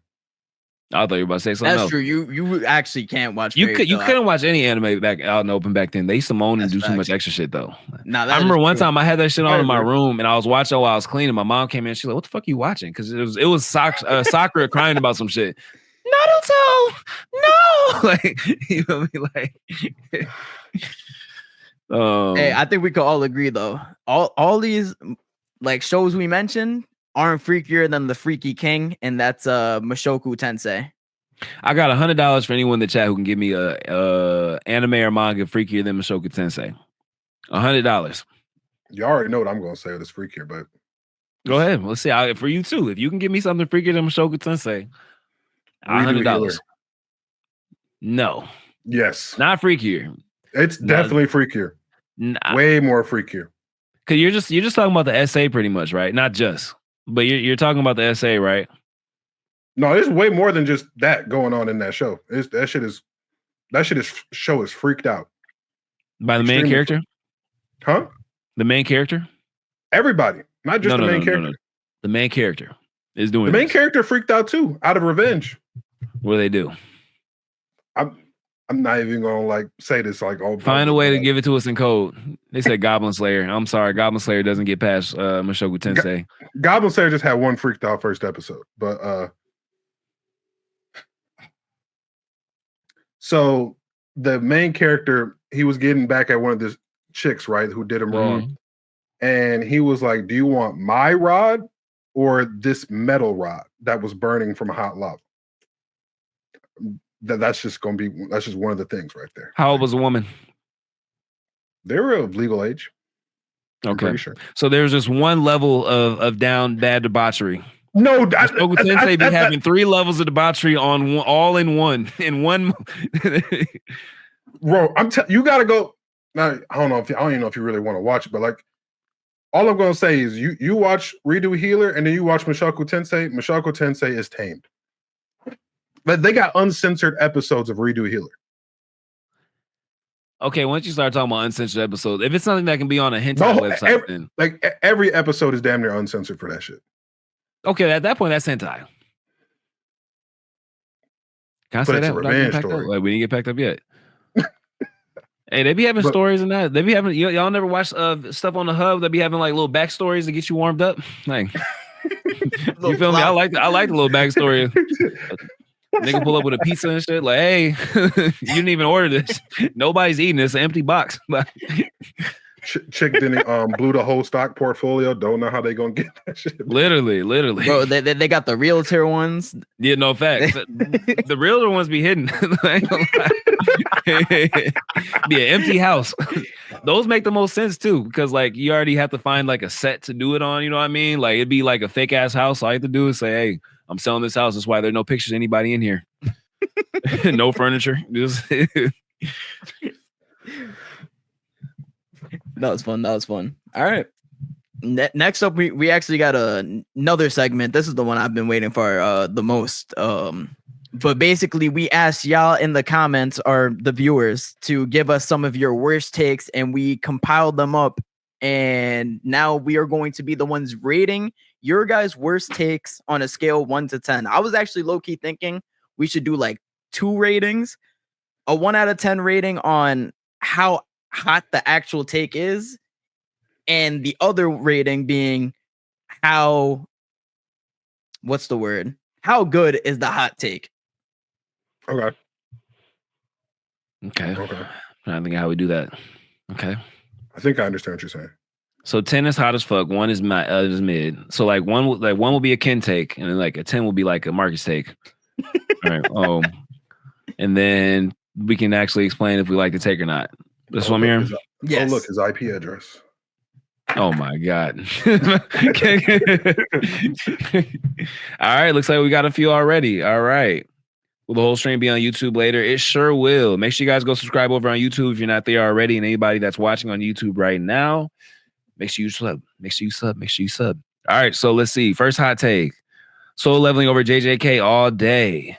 I thought you were about to say something. That's true. You actually can't watch. You couldn't watch any anime back out in the open back then. They used to moan and do too much extra shit though. Nah, I remember one time I had that shit on in my room and I was watching while I was cleaning. My mom came in. She's like, "What the fuck are you watching?" Because it was Sakura crying about some shit. Naruto, no, like you know me, like. Hey, I think we could all agree though. All these like shows we mentioned aren't freakier than the Freaky King, and that's Mushoku Tensei. I got $100 for anyone in the chat who can give me a anime or manga freakier than Mushoku Tensei. $100. You already know what I'm going to say. It's freakier, but go ahead. Let's see. For you too. If you can give me something freakier than Mushoku Tensei, $100. No. Yes. Not freakier. It's definitely freakier. Way more freakier. Cause you're just talking about the essay pretty much, right? Not just, but you're talking about the essay, right? No, there's way more than just that going on in that show. Show is freaked out. By the main character? Huh? The main character? Everybody, not just the main character. No. The main character. is doing the main character freaked out too, out of revenge. What do they do? I'm not even gonna like say this like find a way to give it to us in code. They said Goblin Slayer. I'm sorry, Goblin Slayer doesn't get past Mushoku Tensei. Goblin Slayer just had one freaked out first episode, but so the main character, he was getting back at one of the chicks, right, who did him wrong, and he was like, "Do you want my rod or this metal rod that was burning from hot lava?" That's just one of the things right there. How old was the woman? They were of legal age. Okay, sure. So there's just one level of down bad debauchery. No, Tensei be having 3 levels of debauchery on one, all in one. Bro, you gotta go. Now, I don't even know if you really want to watch it, but like, all I'm gonna say is you watch Redo Healer and then you watch Mushoku Tensei. Mushoku Tensei is tamed. But they got uncensored episodes of Redo Healer. Okay, once you start talking about uncensored episodes, if it's something that can be on a hentai website, then every episode is damn near uncensored for that shit. Okay, at that point, that's hentai. Can I say that? Revenge story. Like, we didn't get packed up yet. Hey, they be having stories in that. They be having y'all never watch stuff on the hub that be having like little backstories to get you warmed up. Like, you feel me? I like the little backstory. Nigga pull up with a pizza and shit. Like, hey, you didn't even order this. Nobody's eating this. An empty box. Chick didn't blew the whole stock portfolio. Don't know how they gonna get that shit. Literally. Bro, they got the realtor ones. Yeah, no facts. The realtor ones be hidden. Be an empty house. Those make the most sense too, because like you already have to find like a set to do it on. You know what I mean? Like it'd be like a fake ass house. All you have to do is say, "Hey, I'm selling this house. That's why there are no pictures of anybody in here. No furniture." Just That was fun. All right. Next up, we actually got another segment. This is the one I've been waiting for the most. But basically, we asked y'all in the comments, or the viewers, to give us some of your worst takes, and we compiled them up. And now we are going to be the ones rating your guys' worst takes on a scale 1 to 10. I was actually low-key thinking we should do like 2 ratings, a 1 out of 10 rating on how hot the actual take is, and the other rating being how good is the hot take. Okay. I think how we do that. Okay. I think I understand what you're saying. So 10 is hot as fuck. 1 is mid. So like one will be a Ken take, and then like a 10 will be like a Marcus take. All right. And then we can actually explain if we like the take or not. That's what I'm hearing. Yes. Oh, look, his IP address. Oh my God. All right. Looks like we got a few already. All right. Will the whole stream be on YouTube later? It sure will. Make sure you guys go subscribe over on YouTube if you're not there already. And anybody that's watching on YouTube right now, make sure you sub. All right. So let's see. First hot take. SoloLeveling over JJK all day.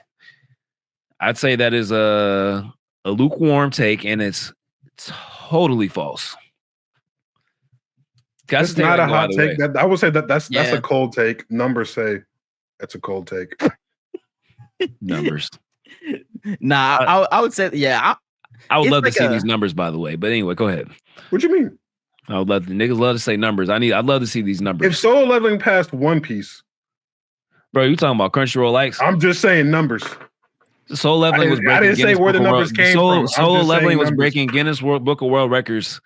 I'd say that is a lukewarm take, and it's totally false. That's not a hot take. I would say that's a cold take. Numbers say it's a cold take. Numbers. Nah, I would say, yeah. I would love to see these numbers, by the way. But anyway, go ahead. What you mean? I would love niggas love to say numbers. I'd love to see these numbers. If SoloLeveling passed One Piece, bro, you talking about Crunchyroll likes? I'm just saying numbers. SoloLeveling was breaking. I didn't say where the numbers came from. SoloLeveling was breaking Guinness Book of World Records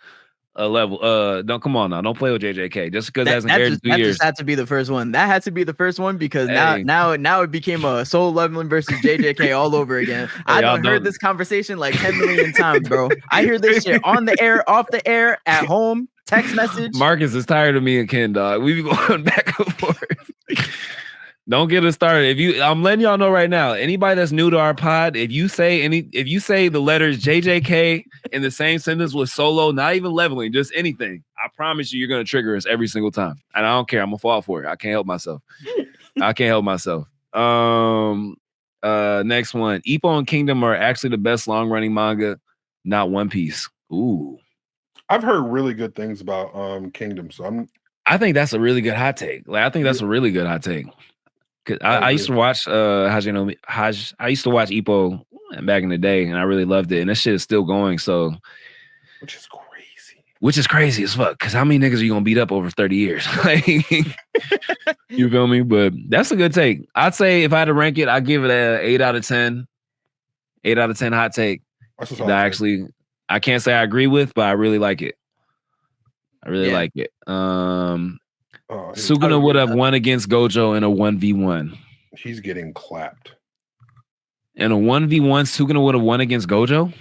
level. Don't come on now. Don't play with JJK just because it hasn't aired in 2 years. That just had to be the first one. That had to be the first one because now it became a SoloLeveling versus JJK all over again. I've heard this conversation like 10 million times, bro. I hear this shit on the air, off the air, at home, text message. Marcus is tired of me and Ken, dog. We be going back and forth. Don't get us started. I'm letting y'all know right now. Anybody that's new to our pod, if you say the letters JJK in the same sentence with solo, not even leveling, just anything, I promise you're gonna trigger us every single time. And I don't care. I'm gonna fall for it. I can't help myself. Next one. Ippo and Kingdom are actually the best long-running manga, not One Piece. Ooh. I've heard really good things about Kingdom, so I think that's a really good hot take. Like, I think that's a really good hot take. 'Cause I used to watch I used to watch Ippo back in the day, and I really loved it. And that shit is still going. So, which is crazy as fuck. Because how many niggas are you gonna beat up over 30 years? Like, you feel me? But that's a good take. I'd say if I had to rank it, I'd give it a 8 out of 10. 8 out of 10 hot take. I can't say I agree with, but I really like it. I really like it. Sukuna would have won against Gojo in a 1v1. He's getting clapped. In a 1v1, Sukuna would have won against Gojo?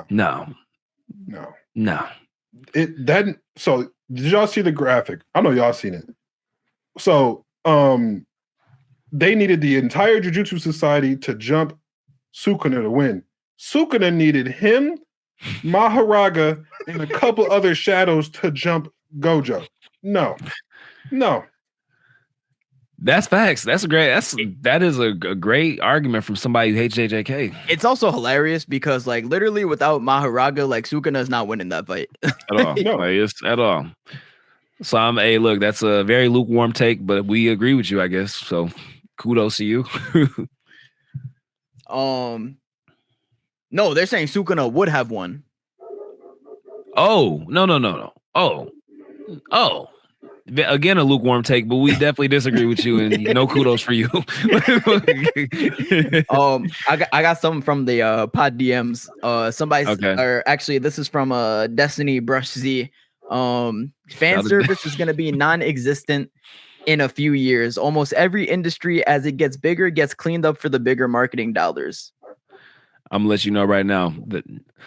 No. So did y'all see the graphic? I know y'all seen it. So they needed the entire Jujutsu Society to jump Sukuna to win. Sukuna needed him, Maharaga, and a couple other shadows to jump Gojo. No. That's facts. That is a great argument from somebody who hates JJK. It's also hilarious because like literally without Maharaga, like Sukuna is not winning that fight at all. No, like, at all. So look, that's a very lukewarm take, but we agree with you, I guess. So kudos to you. No, they're saying Sukuna would have won. Oh, no. Oh. Again, a lukewarm take, but we definitely disagree with you, and no kudos for you. I got something from the pod DMs. Or actually, this is from Destiny Brush Z. Fan service is going to be non-existent in a few years. Almost every industry, as it gets bigger, gets cleaned up for the bigger marketing dollars. I'm gonna let you know right now that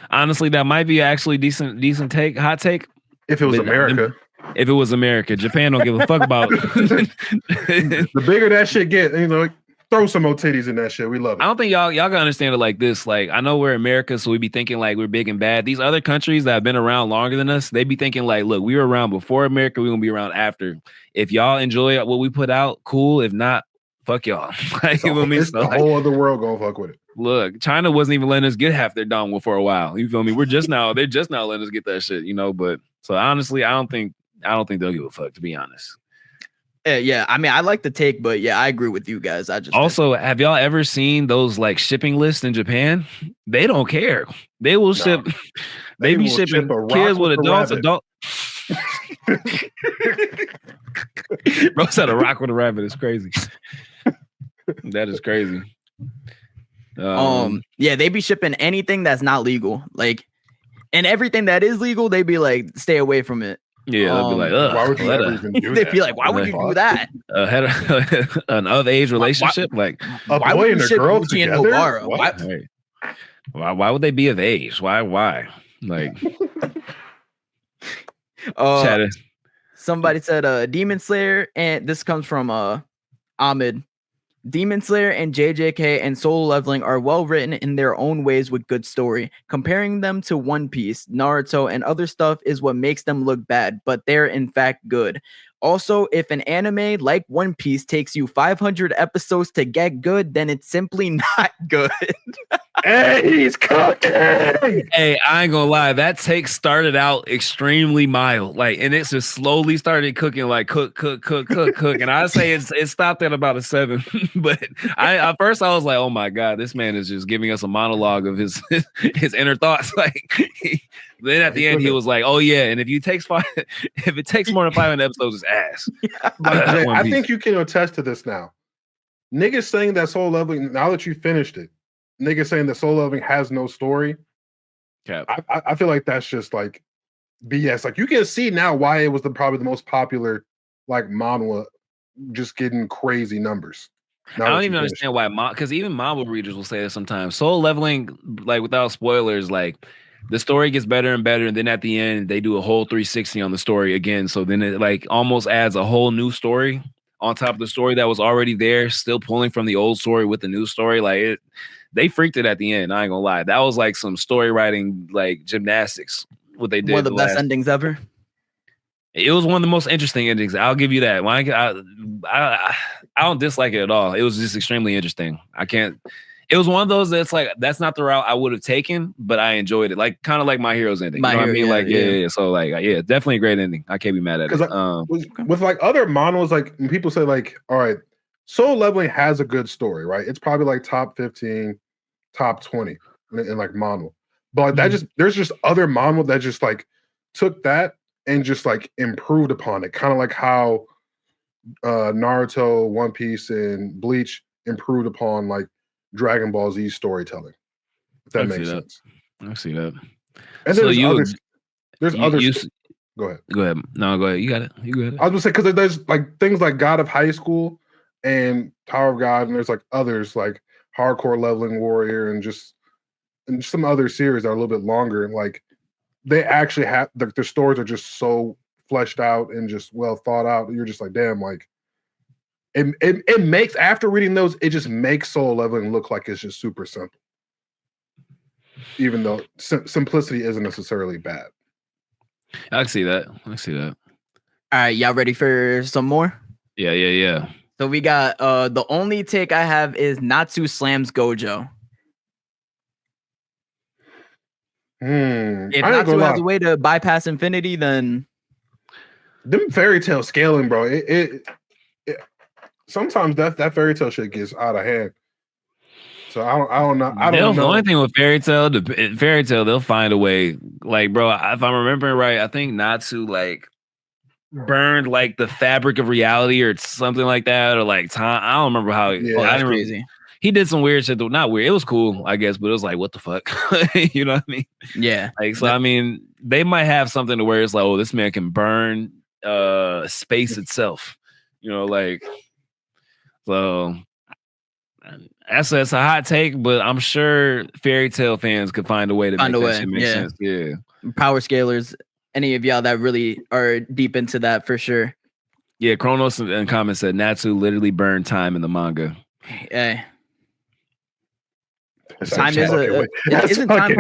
honestly, that might be actually decent take, hot take. If it was America. If it was America, Japan don't give a fuck about. The bigger that shit get, throw some more titties in that shit. We love it. I don't think y'all can understand it like this. Like, I know we're America, so we be thinking like we're big and bad. These other countries that have been around longer than us, they be thinking like, look, we were around before America, we're gonna be around after. If y'all enjoy what we put out, cool. If not, fuck y'all. Like, so, the whole other world gonna fuck with it. Look, China wasn't even letting us get half their Donghua for a while. You feel me? They're just now letting us get that shit, But so honestly, I don't think they'll give a fuck, to be honest. Yeah. I mean, I like the take, but yeah, I agree with you guys. Have y'all ever seen those like shipping lists in Japan? They don't care. They will ship. They be shipping kids with adults. Bro said a rock with a rabbit. It's crazy. That is crazy. Yeah, they be shipping anything that's not legal, like, and everything that is legal, they be like, stay away from it. Yeah, they'll be like, why would you even do that? They'd be like, why would you do that? An of-age relationship? Why boy and a girl together? Why would they be of age? Why? Like, somebody said Demon Slayer, and this comes from Ahmed. Demon Slayer and JJK and SoloLeveling are well written in their own ways with good story. Comparing them to One Piece, Naruto, and other stuff is what makes them look bad, but they're in fact good. Also, if an anime like One Piece takes you 500 episodes to get good, then it's simply not good. Hey, he's cooking. Hey, I ain't gonna lie. That take started out extremely mild, and it just slowly started cooking, cook. And I say it stopped at about a 7. But at first I was like, oh my god, this man is just giving us a monologue of his inner thoughts. Then at the end he was like, oh yeah, and if it takes more than 500 episodes, it's ass. I think you can attest to this now. Niggas saying that SoloLeveling, now that you finished it, niggas saying that SoloLeveling has no story. Yeah, I feel like that's just like BS. Like, you can see now why it was probably the most popular manhwa, just getting crazy numbers. I don't even understand why, because even manga readers will say that sometimes. SoloLeveling, without spoilers, the story gets better and better, and then at the end they do a whole 360 on the story again. So then it almost adds a whole new story on top of the story that was already there, still pulling from the old story with the new story. They freaked it at the end. I ain't gonna lie, that was some story writing gymnastics. What they did, one of the best endings ever. It was one of the most interesting endings. I'll give you that. I don't dislike it at all. It was just extremely interesting. It it was one of those that's like that's not the route I would have taken, but I enjoyed it. Like kind of like My Hero's ending. You know what I mean? Like yeah. So like yeah, definitely a great ending. I can't be mad at it. With like other manhwas, like when people say like, all right, SoloLeveling has a good story, right? It's probably like top 15, top 20 in like manhwa. But like, there's just other manhwa that just like took that and just like improved upon it. Kind of like how Naruto, One Piece, and Bleach improved upon like Dragon Ball Z storytelling. If that makes sense. I see that. And so there's others. Go ahead. Go ahead. No, go ahead. You got it. You got it. I was gonna say because there's like things like God of High School and Tower of God, and there's like others like Hardcore Leveling Warrior and some other series that are a little bit longer, and like they actually have their stories are just so fleshed out and just well thought out. You're just like, damn, like it makes, after reading those, it just makes SoloLeveling look like it's just super simple, even though simplicity isn't necessarily bad. I see that. All right, y'all ready for some more? Yeah. So we got the only take I have is Natsu slams Gojo. If Natsu has a way to bypass infinity, then them fairy tale scaling, bro. It sometimes that fairy tale shit gets out of hand. So I don't know. The only thing with fairy tale, they'll find a way. Like, bro, if I'm remembering right, I think Natsu like burned like the fabric of reality or something like that, or like time. I don't remember how. That's crazy. He did some weird shit though. Not weird. It was cool, I guess, but it was like, what the fuck? You know what I mean? Yeah. Like, so I mean, they might have something to where it's like, oh, this man can burn space itself. You know, like, so that's a hot take, but I'm sure fairy tale fans could find a way to make that shit make sense. Yeah. Power scalers, any of y'all that really are deep into that for sure. Yeah, Kronos in comments said Natsu literally burned time in the manga. Hey. Time isn't time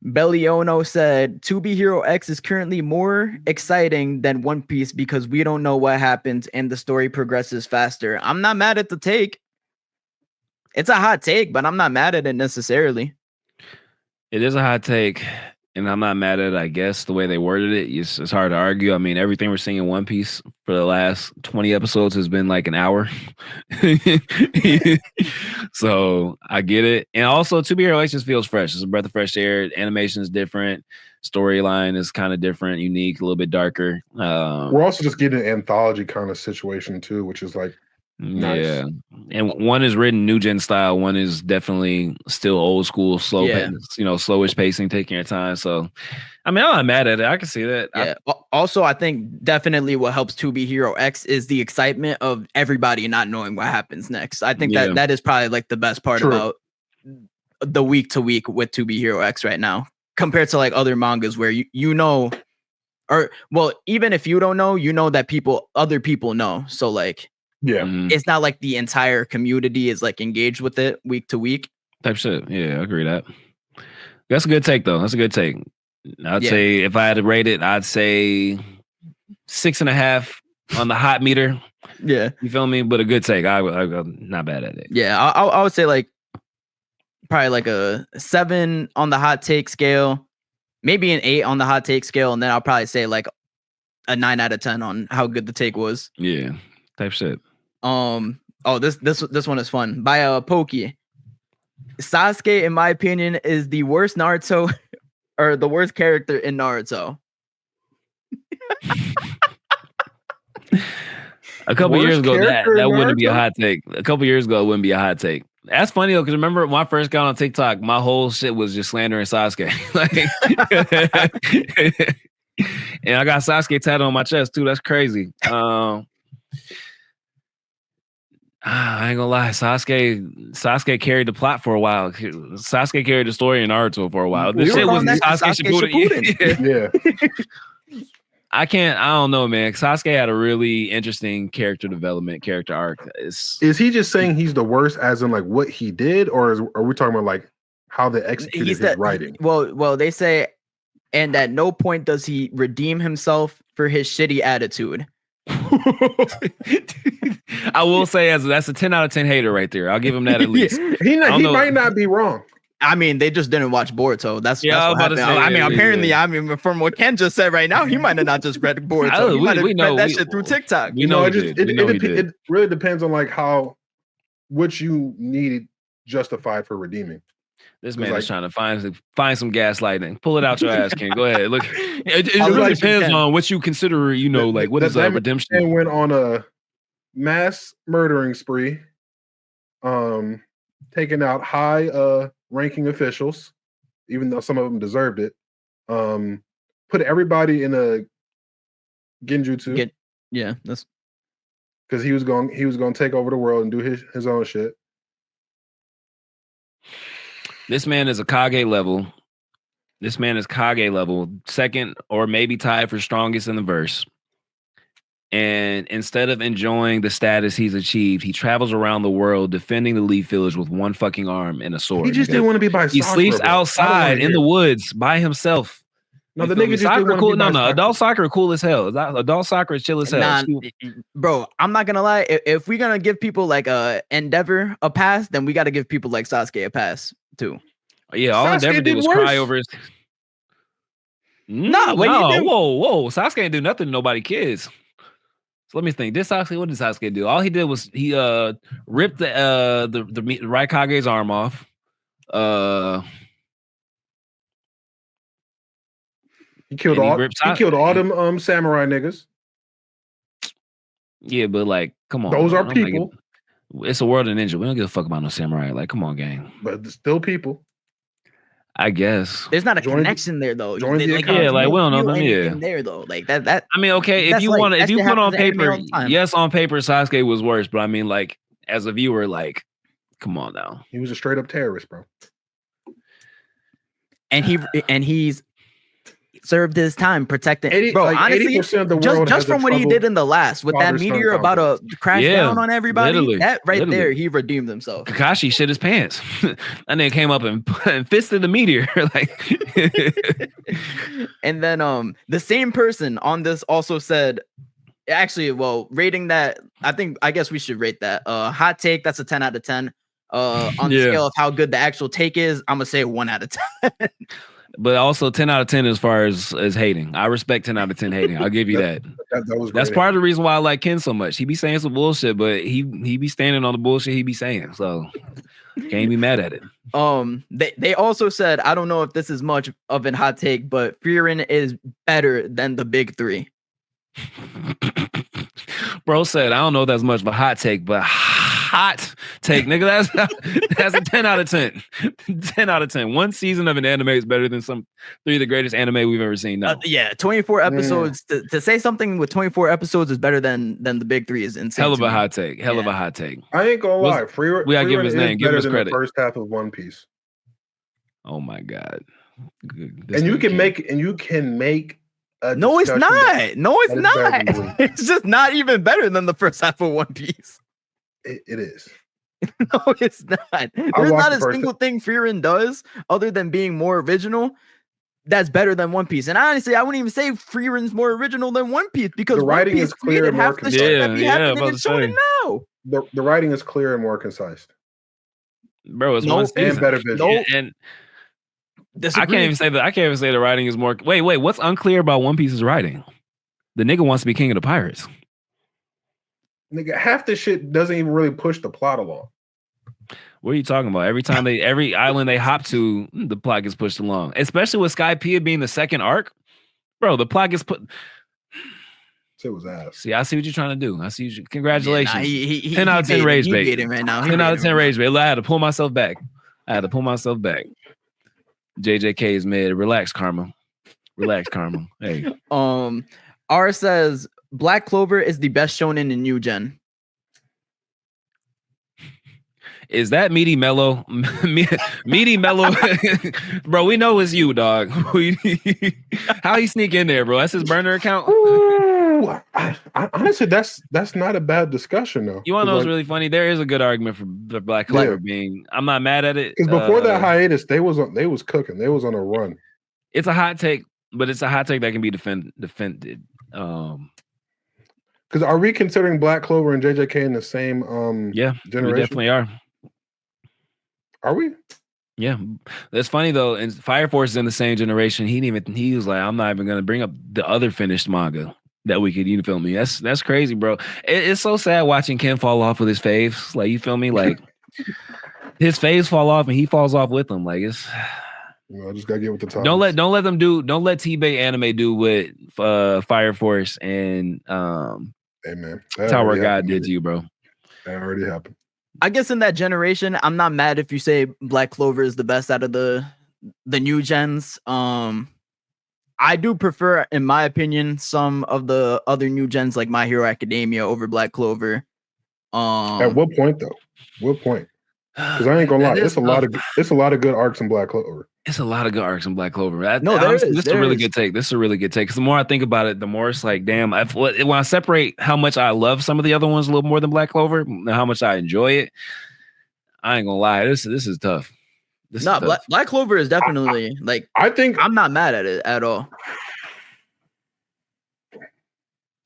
Belliono said Tobeherox is currently more exciting than One Piece because we don't know what happens and the story progresses faster. I'm not mad at the take. It's a hot take, but I'm not mad at it necessarily. It is a hot take, and I'm not mad at it, I guess, the way they worded it. It's hard to argue. I mean, everything we're seeing in One Piece for the last 20 episodes has been like an hour. So I get it. And also, Tobeherox just feels fresh. It's a breath of fresh air. Animation is different. Storyline is kind of different, unique, a little bit darker. We're also just getting an anthology kind of situation, too, which is like, nice. Yeah, and one is written new gen style. One is definitely still old school, slow, slowish pacing, taking your time. So, I mean, I'm not mad at it. I can see that. Yeah. Also, I think definitely what helps Tobeherox is the excitement of everybody not knowing what happens next. I think that is probably like the best part about the week to week with Tobeherox right now, compared to like other mangas where you know, or well, even if you don't know, you know that other people know. So like. Yeah, it's not like the entire community is like engaged with it week to week type shit. Yeah, I agree that. That's a good take though. That's a good take. I'd say if I had to rate it, I'd say 6.5 on the hot meter. Yeah, you feel me? But a good take. I'm not bad at it. Yeah, I would say like probably like a 7 on the hot take scale, maybe an 8 on the hot take scale, and then I'll probably say like a 9 out of 10 on how good the take was. Yeah, type shit. This one is fun. By Pokey. Sasuke, in my opinion, is the worst Naruto or the worst character in Naruto. A couple years ago, that wouldn't be a hot take. A couple years ago, it wouldn't be a hot take. That's funny though, because remember when I first got on TikTok, my whole shit was just slandering Sasuke. And I got Sasuke tattooed on my chest too. That's crazy. I ain't gonna lie, Sasuke carried the plot for a while. Sasuke carried the story in Naruto for a while. This shit was Sasuke Shippuden. Yeah. I don't know, man. Sasuke had a really interesting character development, character arc. Is he just saying he's the worst as in like what he did, or are we talking about like how they executed his writing? Well, they say, and at no point does he redeem himself for his shitty attitude. I will say that's a 10 out of 10 hater right there. I'll give him that at least. He might not be wrong. I mean, they just didn't watch Boruto. That's what happened. Apparently, from what Ken just said right now, he might have not just read Boruto. He might have read that shit through TikTok. It really depends on like what you need justified for redeeming. This man is trying to find some gaslighting. Pull it out your ass, Ken. Go ahead. Look, it really depends on what you consider. What is redemption? And went on a mass murdering spree, taking out high ranking officials, even though some of them deserved it. Put everybody in a genjutsu. That's because he was going to take over the world and do his own shit. This man is a Kage level. This man is Kage level, second or maybe tied for strongest in the verse. And instead of enjoying the status he's achieved, he travels around the world defending the Leaf Village with one fucking arm and a sword. He just didn't want to be by Sakura. He sleeps outside in the woods by himself. No, the nigga just Sakura cool. No, adult Sakura cool as hell. Adult Sakura is chill as hell. Bro, I'm not gonna lie. If we're gonna give people like Endeavor a pass, then we got to give people like Sasuke a pass too. Yeah, all Endeavor did was cry over his. No, whoa! Sasuke didn't do nothing to nobody kids. So let me think. What did Sasuke do? All he did was he ripped the Raikage's arm off. He killed all them samurai niggas. Yeah, but like, come on. Those are people. It's a world of ninja. We don't give a fuck about no samurai. Like, come on, gang. But still people. I guess there's not a connection there though. We don't know them. Yeah, there though. Like that. I mean, okay, if you put on paper, yes, on paper, Sasuke was worse. But I mean, like, as a viewer, like, come on now. He was a straight up terrorist, bro. And he's served his time protecting. Bro, honestly, 80% of the world just from what he did in the last with that meteor about to crash down on everybody, literally. There, he redeemed himself. Kakashi shit his pants, and then came up and fisted the meteor. Like, and then the same person on this also said, actually, rating that, I guess we should rate that. Hot take, that's a 10 out of 10. On the scale of how good the actual take is, I'm gonna say 1 out of 10. But also 10 out of 10 as far as hating. I respect 10 out of 10 hating. I'll give you that. That's part of the reason why I like Ken so much. He be saying some bullshit, but he be standing on the bullshit he be saying. So can't be mad at it. They also said, I don't know if this is much of a hot take, but Frieren is better than the big three. Bro said, I don't know if that's much of a hot take, but hot take, nigga. That's a 10 out of 10. 10 out of 10. One season of an anime is better than some 3 of the greatest anime we've ever seen. No. 24 episodes. To say something with 24 episodes is better than the big three is insane. Hell of a hot take. Hell of a hot take. I ain't gonna lie. We gotta give him his name. Give him his credit. The first half of One Piece. Oh my god. And you can make. No, it's not. No, it's not. It's just not even better than the first half of One Piece. It is. No, it's not. There's not a single thing Frieren does other than being more original that's better than One Piece. And honestly, I wouldn't even say Frieren's more original than One Piece because the writing is clear and more concise. The writing is clear and more concise. Bro, it's one season. And better visual. And I can't even say the writing is more. Wait, what's unclear about One Piece's writing? The nigga wants to be king of the pirates. Nigga, half this shit doesn't even really push the plot along. What are you talking about? Every island they hop to, the plot gets pushed along. Especially with Skypiea being the second arc. Bro, the plot gets put. It was ass. See, I see what you're trying to do. I see. Congratulations. Yeah, 10 out of 10 rage bait. Right now. 10 out of 10 rage bait. I had to pull myself back. JJK is mid. Relax, Karma. Hey. R says Black Clover is the best shonen in new gen. Is that Meaty Mellow? Meaty Mellow, bro. We know it's you, dog. How he sneak in there, bro? That's his burner account. Ooh, honestly, that's not a bad discussion, though. You want to know what's really funny? There is a good argument for the Black Clover being. I'm not mad at it because before that hiatus, they was cooking. They was on a run. It's a hot take, but it's a hot take that can be defended. Because are we considering Black Clover and JJK in the same yeah, generation? we definitely are. Are we? Yeah, that's funny though. And Fire Force is in the same generation. He was like, I'm not even gonna bring up the other finished manga that we could, you feel me? That's crazy, bro. It's so sad watching Ken fall off with his faves. Like, you feel me? Like his faves fall off and he falls off with them. Like, it's I just gotta get with the topics. Don't let T-Bay Anime do what Fire Force and hey man, Tower God did to you, bro. That already happened. I guess in that generation, I'm not mad if you say Black Clover is the best out of the new gens. I do prefer, in my opinion, some of the other new gens like My Hero Academia over Black Clover. At what point though? What point? Because I ain't gonna lie, it's a lot of good arcs in Black Clover. It's a lot of good arcs in Black Clover. This is a really good take. This is a really good take. Because the more I think about it, the more it's like, damn. When I separate how much I love some of the other ones a little more than Black Clover, and how much I enjoy it, I ain't gonna lie. This is tough. Black Clover is definitely I think I'm not mad at it at all.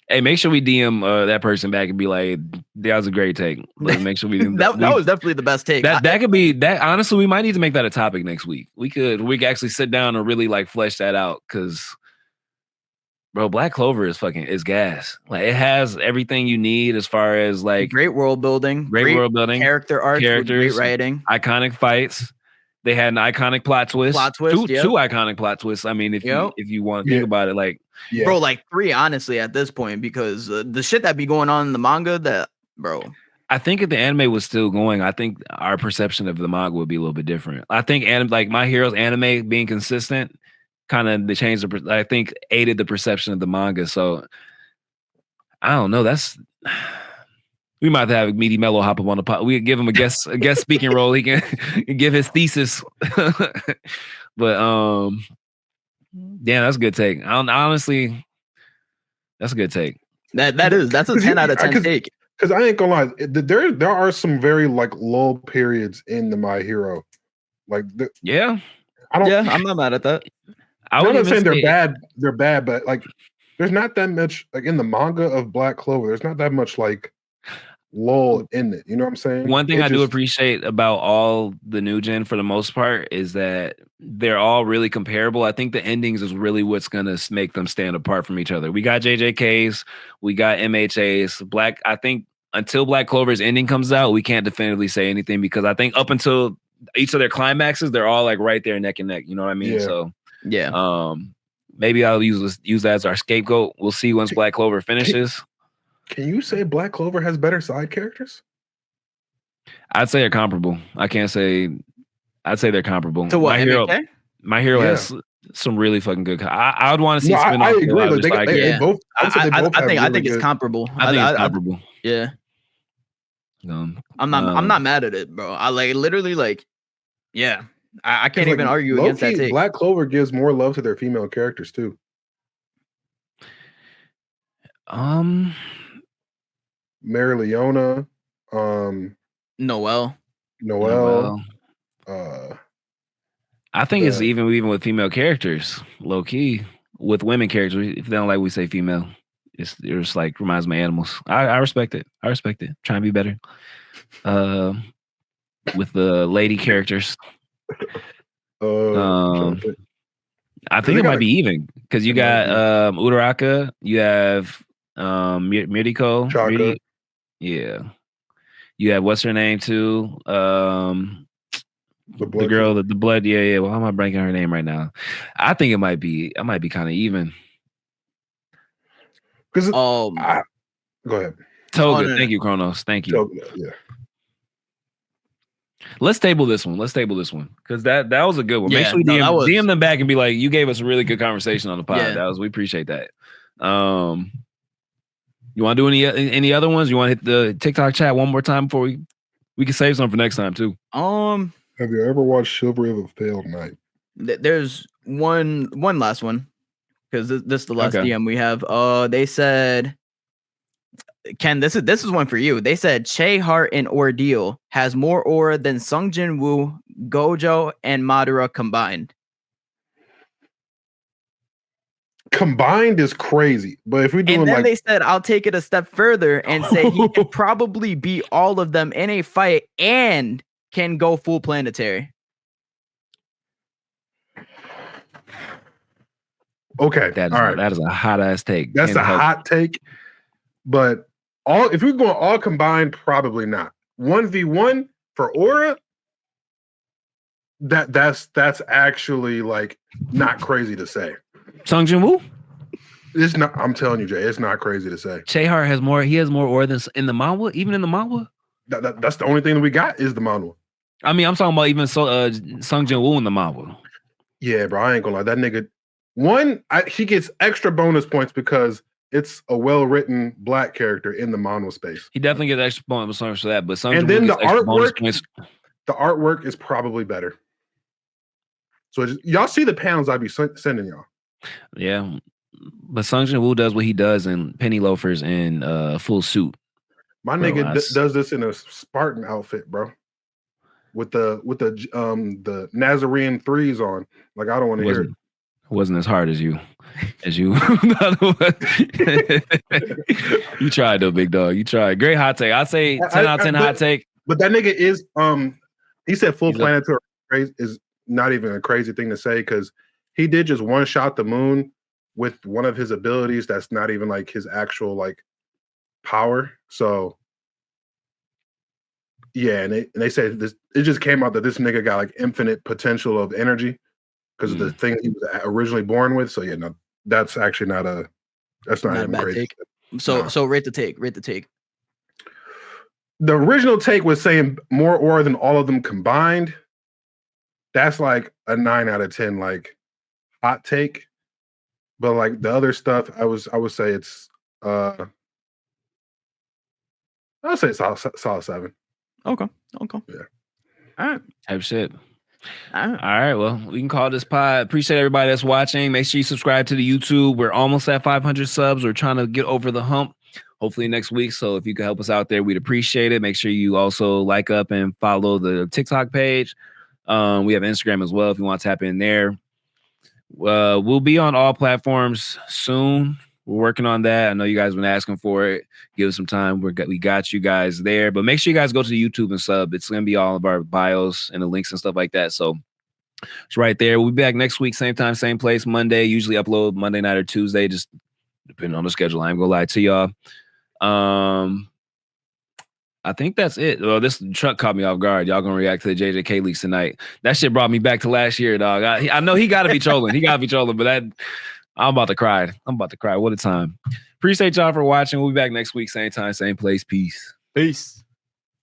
Hey, make sure we DM that person back and be like, that was a great take. Let's make sure we that was definitely the best take. That could be that. Honestly, we might need to make that a topic next week. We could actually sit down and really like flesh that out, because bro, Black Clover is gas. Like, it has everything you need as far as like great world building, character arcs, great writing, iconic fights. They had an iconic plot twist. Two iconic plot twists. I mean, if you want to think about it, like, bro, like 3 honestly at this point, because the shit that be going on in the manga, I think if the anime was still going, I think our perception of the manga would be a little bit different. I think like My Hero's anime being consistent kind of I think aided the perception of the manga. So I don't know. We might have Meaty Mello hop up on the pod. We could give him a guest speaking role. He can give his thesis. But damn, that's a good take. Honestly, that's a good take. That's a 10 out of 10 take. Because I ain't gonna lie, there are some very like low periods in the My Hero. Like, I'm not mad at that. I'm not saying they're bad, but like, there's not that much like in the manga of Black Clover. There's not that much like lull in it. You know what I'm saying? One thing I do appreciate about all the new gen for the most part is that they're all really comparable. I think the endings is really what's gonna make them stand apart from each other. We got JJKs, we got MHAs. I think until Black Clover's ending comes out, we can't definitively say anything, because I think up until each of their climaxes, they're all like right there neck and neck. You know what I mean? Yeah. So maybe I'll use that as our scapegoat. We'll see once Black Clover finishes. Can you say Black Clover has better side characters? I'd say they're comparable. I'd say they're comparable. To what? My Hero has some really fucking good. I would want to see spin-off. I agree. I think it's comparable. I think it's comparable. Yeah. I'm not mad at it, bro. I literally I can't even argue against that take. Black Clover gives more love to their female characters too. Mary Leona, Noelle. I think it's even with female characters, low key. With women characters, if they don't like we say female, it's just like reminds me of animals. I respect it. Trying to be better. With the lady characters, I think it might be even, because you got Uraraka, you have Miriko, Chaka. Yeah. You have what's her name too? The girl, the blood. Yeah. Well, how am I breaking her name right now? I think it might be kind of even. Because go ahead. Toga, thank you, Kronos. Thank you. Toga, yeah. Let's table this one. Because that was a good one. Make sure we DM them back and be like, you gave us a really good conversation on the pod. Yeah. We appreciate that. You want to do any other ones? You want to hit the TikTok chat one more time before we can save some for next time too? Have you ever watched Chivalry of a Failed Knight? There's one last one, because this is the last DM we have. They said, Ken, this is one for you. They said Che Heart in Ordeal has more aura than Sung Jin Woo, Gojo, and Madara combined. combined is crazy, but if we do, and then they said, I'll take it a step further and say he can probably beat all of them in a fight and can go full planetary. Okay, that is a hot ass take. That's a hot take, but if we're going all combined, probably not. 1v1 for Aura. That's actually like not crazy to say. Sung Jin-woo? It's not. I'm telling you, Jay, it's not crazy to say. Chihara has more. He has more aura than in the manhwa. Even in the manhwa, that's the only thing that we got is the manhwa. I mean, I'm talking about even Sung Jin-woo in the manhwa. Yeah, bro, I ain't gonna lie. That nigga, he gets extra bonus points because it's a well-written black character in the manhwa space. He definitely gets extra bonus points for that. But Sung and Jin-woo then the artwork is probably better. So y'all see the panels I be sending y'all. Yeah, but Sung Jin-woo does what he does in penny loafers and full suit. My nigga does this in a Spartan outfit, bro. With the Nazarene 3s on. Like, I don't want to hear it. It wasn't as hard as you. You tried though, big dog. You tried. Great hot take. I'd say 10 out of 10 hot take. But that nigga is he said full planetary is not even a crazy thing to say because he did just one shot the moon with one of his abilities that's not even like his actual like power. So yeah, and they said this, it just came out that this nigga got like infinite potential of energy because of the thing he was originally born with. So yeah, no, that's actually not even crazy. Take. So rate the take. The original take was saying more aura than all of them combined. That's like a 9 out of 10 like hot take. But like the other stuff, I would say it's I would say it's solid 7. Okay. Yeah. All right. Type shit. All right. Well, we can call this pod. Appreciate everybody that's watching. Make sure you subscribe to the YouTube. We're almost at 500 subs. We're trying to get over the hump. Hopefully next week. So if you could help us out there, we'd appreciate it. Make sure you also like up and follow the TikTok page. We have Instagram as well if you want to tap in there. We'll be on all platforms soon. We're working on that. I know you guys have been asking for it. Give us some time. We got you guys there. But make sure you guys go to the YouTube and sub. It's going to be all of our bios and the links and stuff like that. So it's right there. We'll be back next week, same time, same place, Monday. Usually upload Monday night or Tuesday, just depending on the schedule. I ain't going to lie to y'all. I think that's it. Well, this truck caught me off guard. Y'all gonna react to the JJK leaks tonight. That shit brought me back to last year, dog. I know he gotta be trolling. But I'm about to cry. What a time. Appreciate y'all for watching. We'll be back next week, same time, same place. Peace.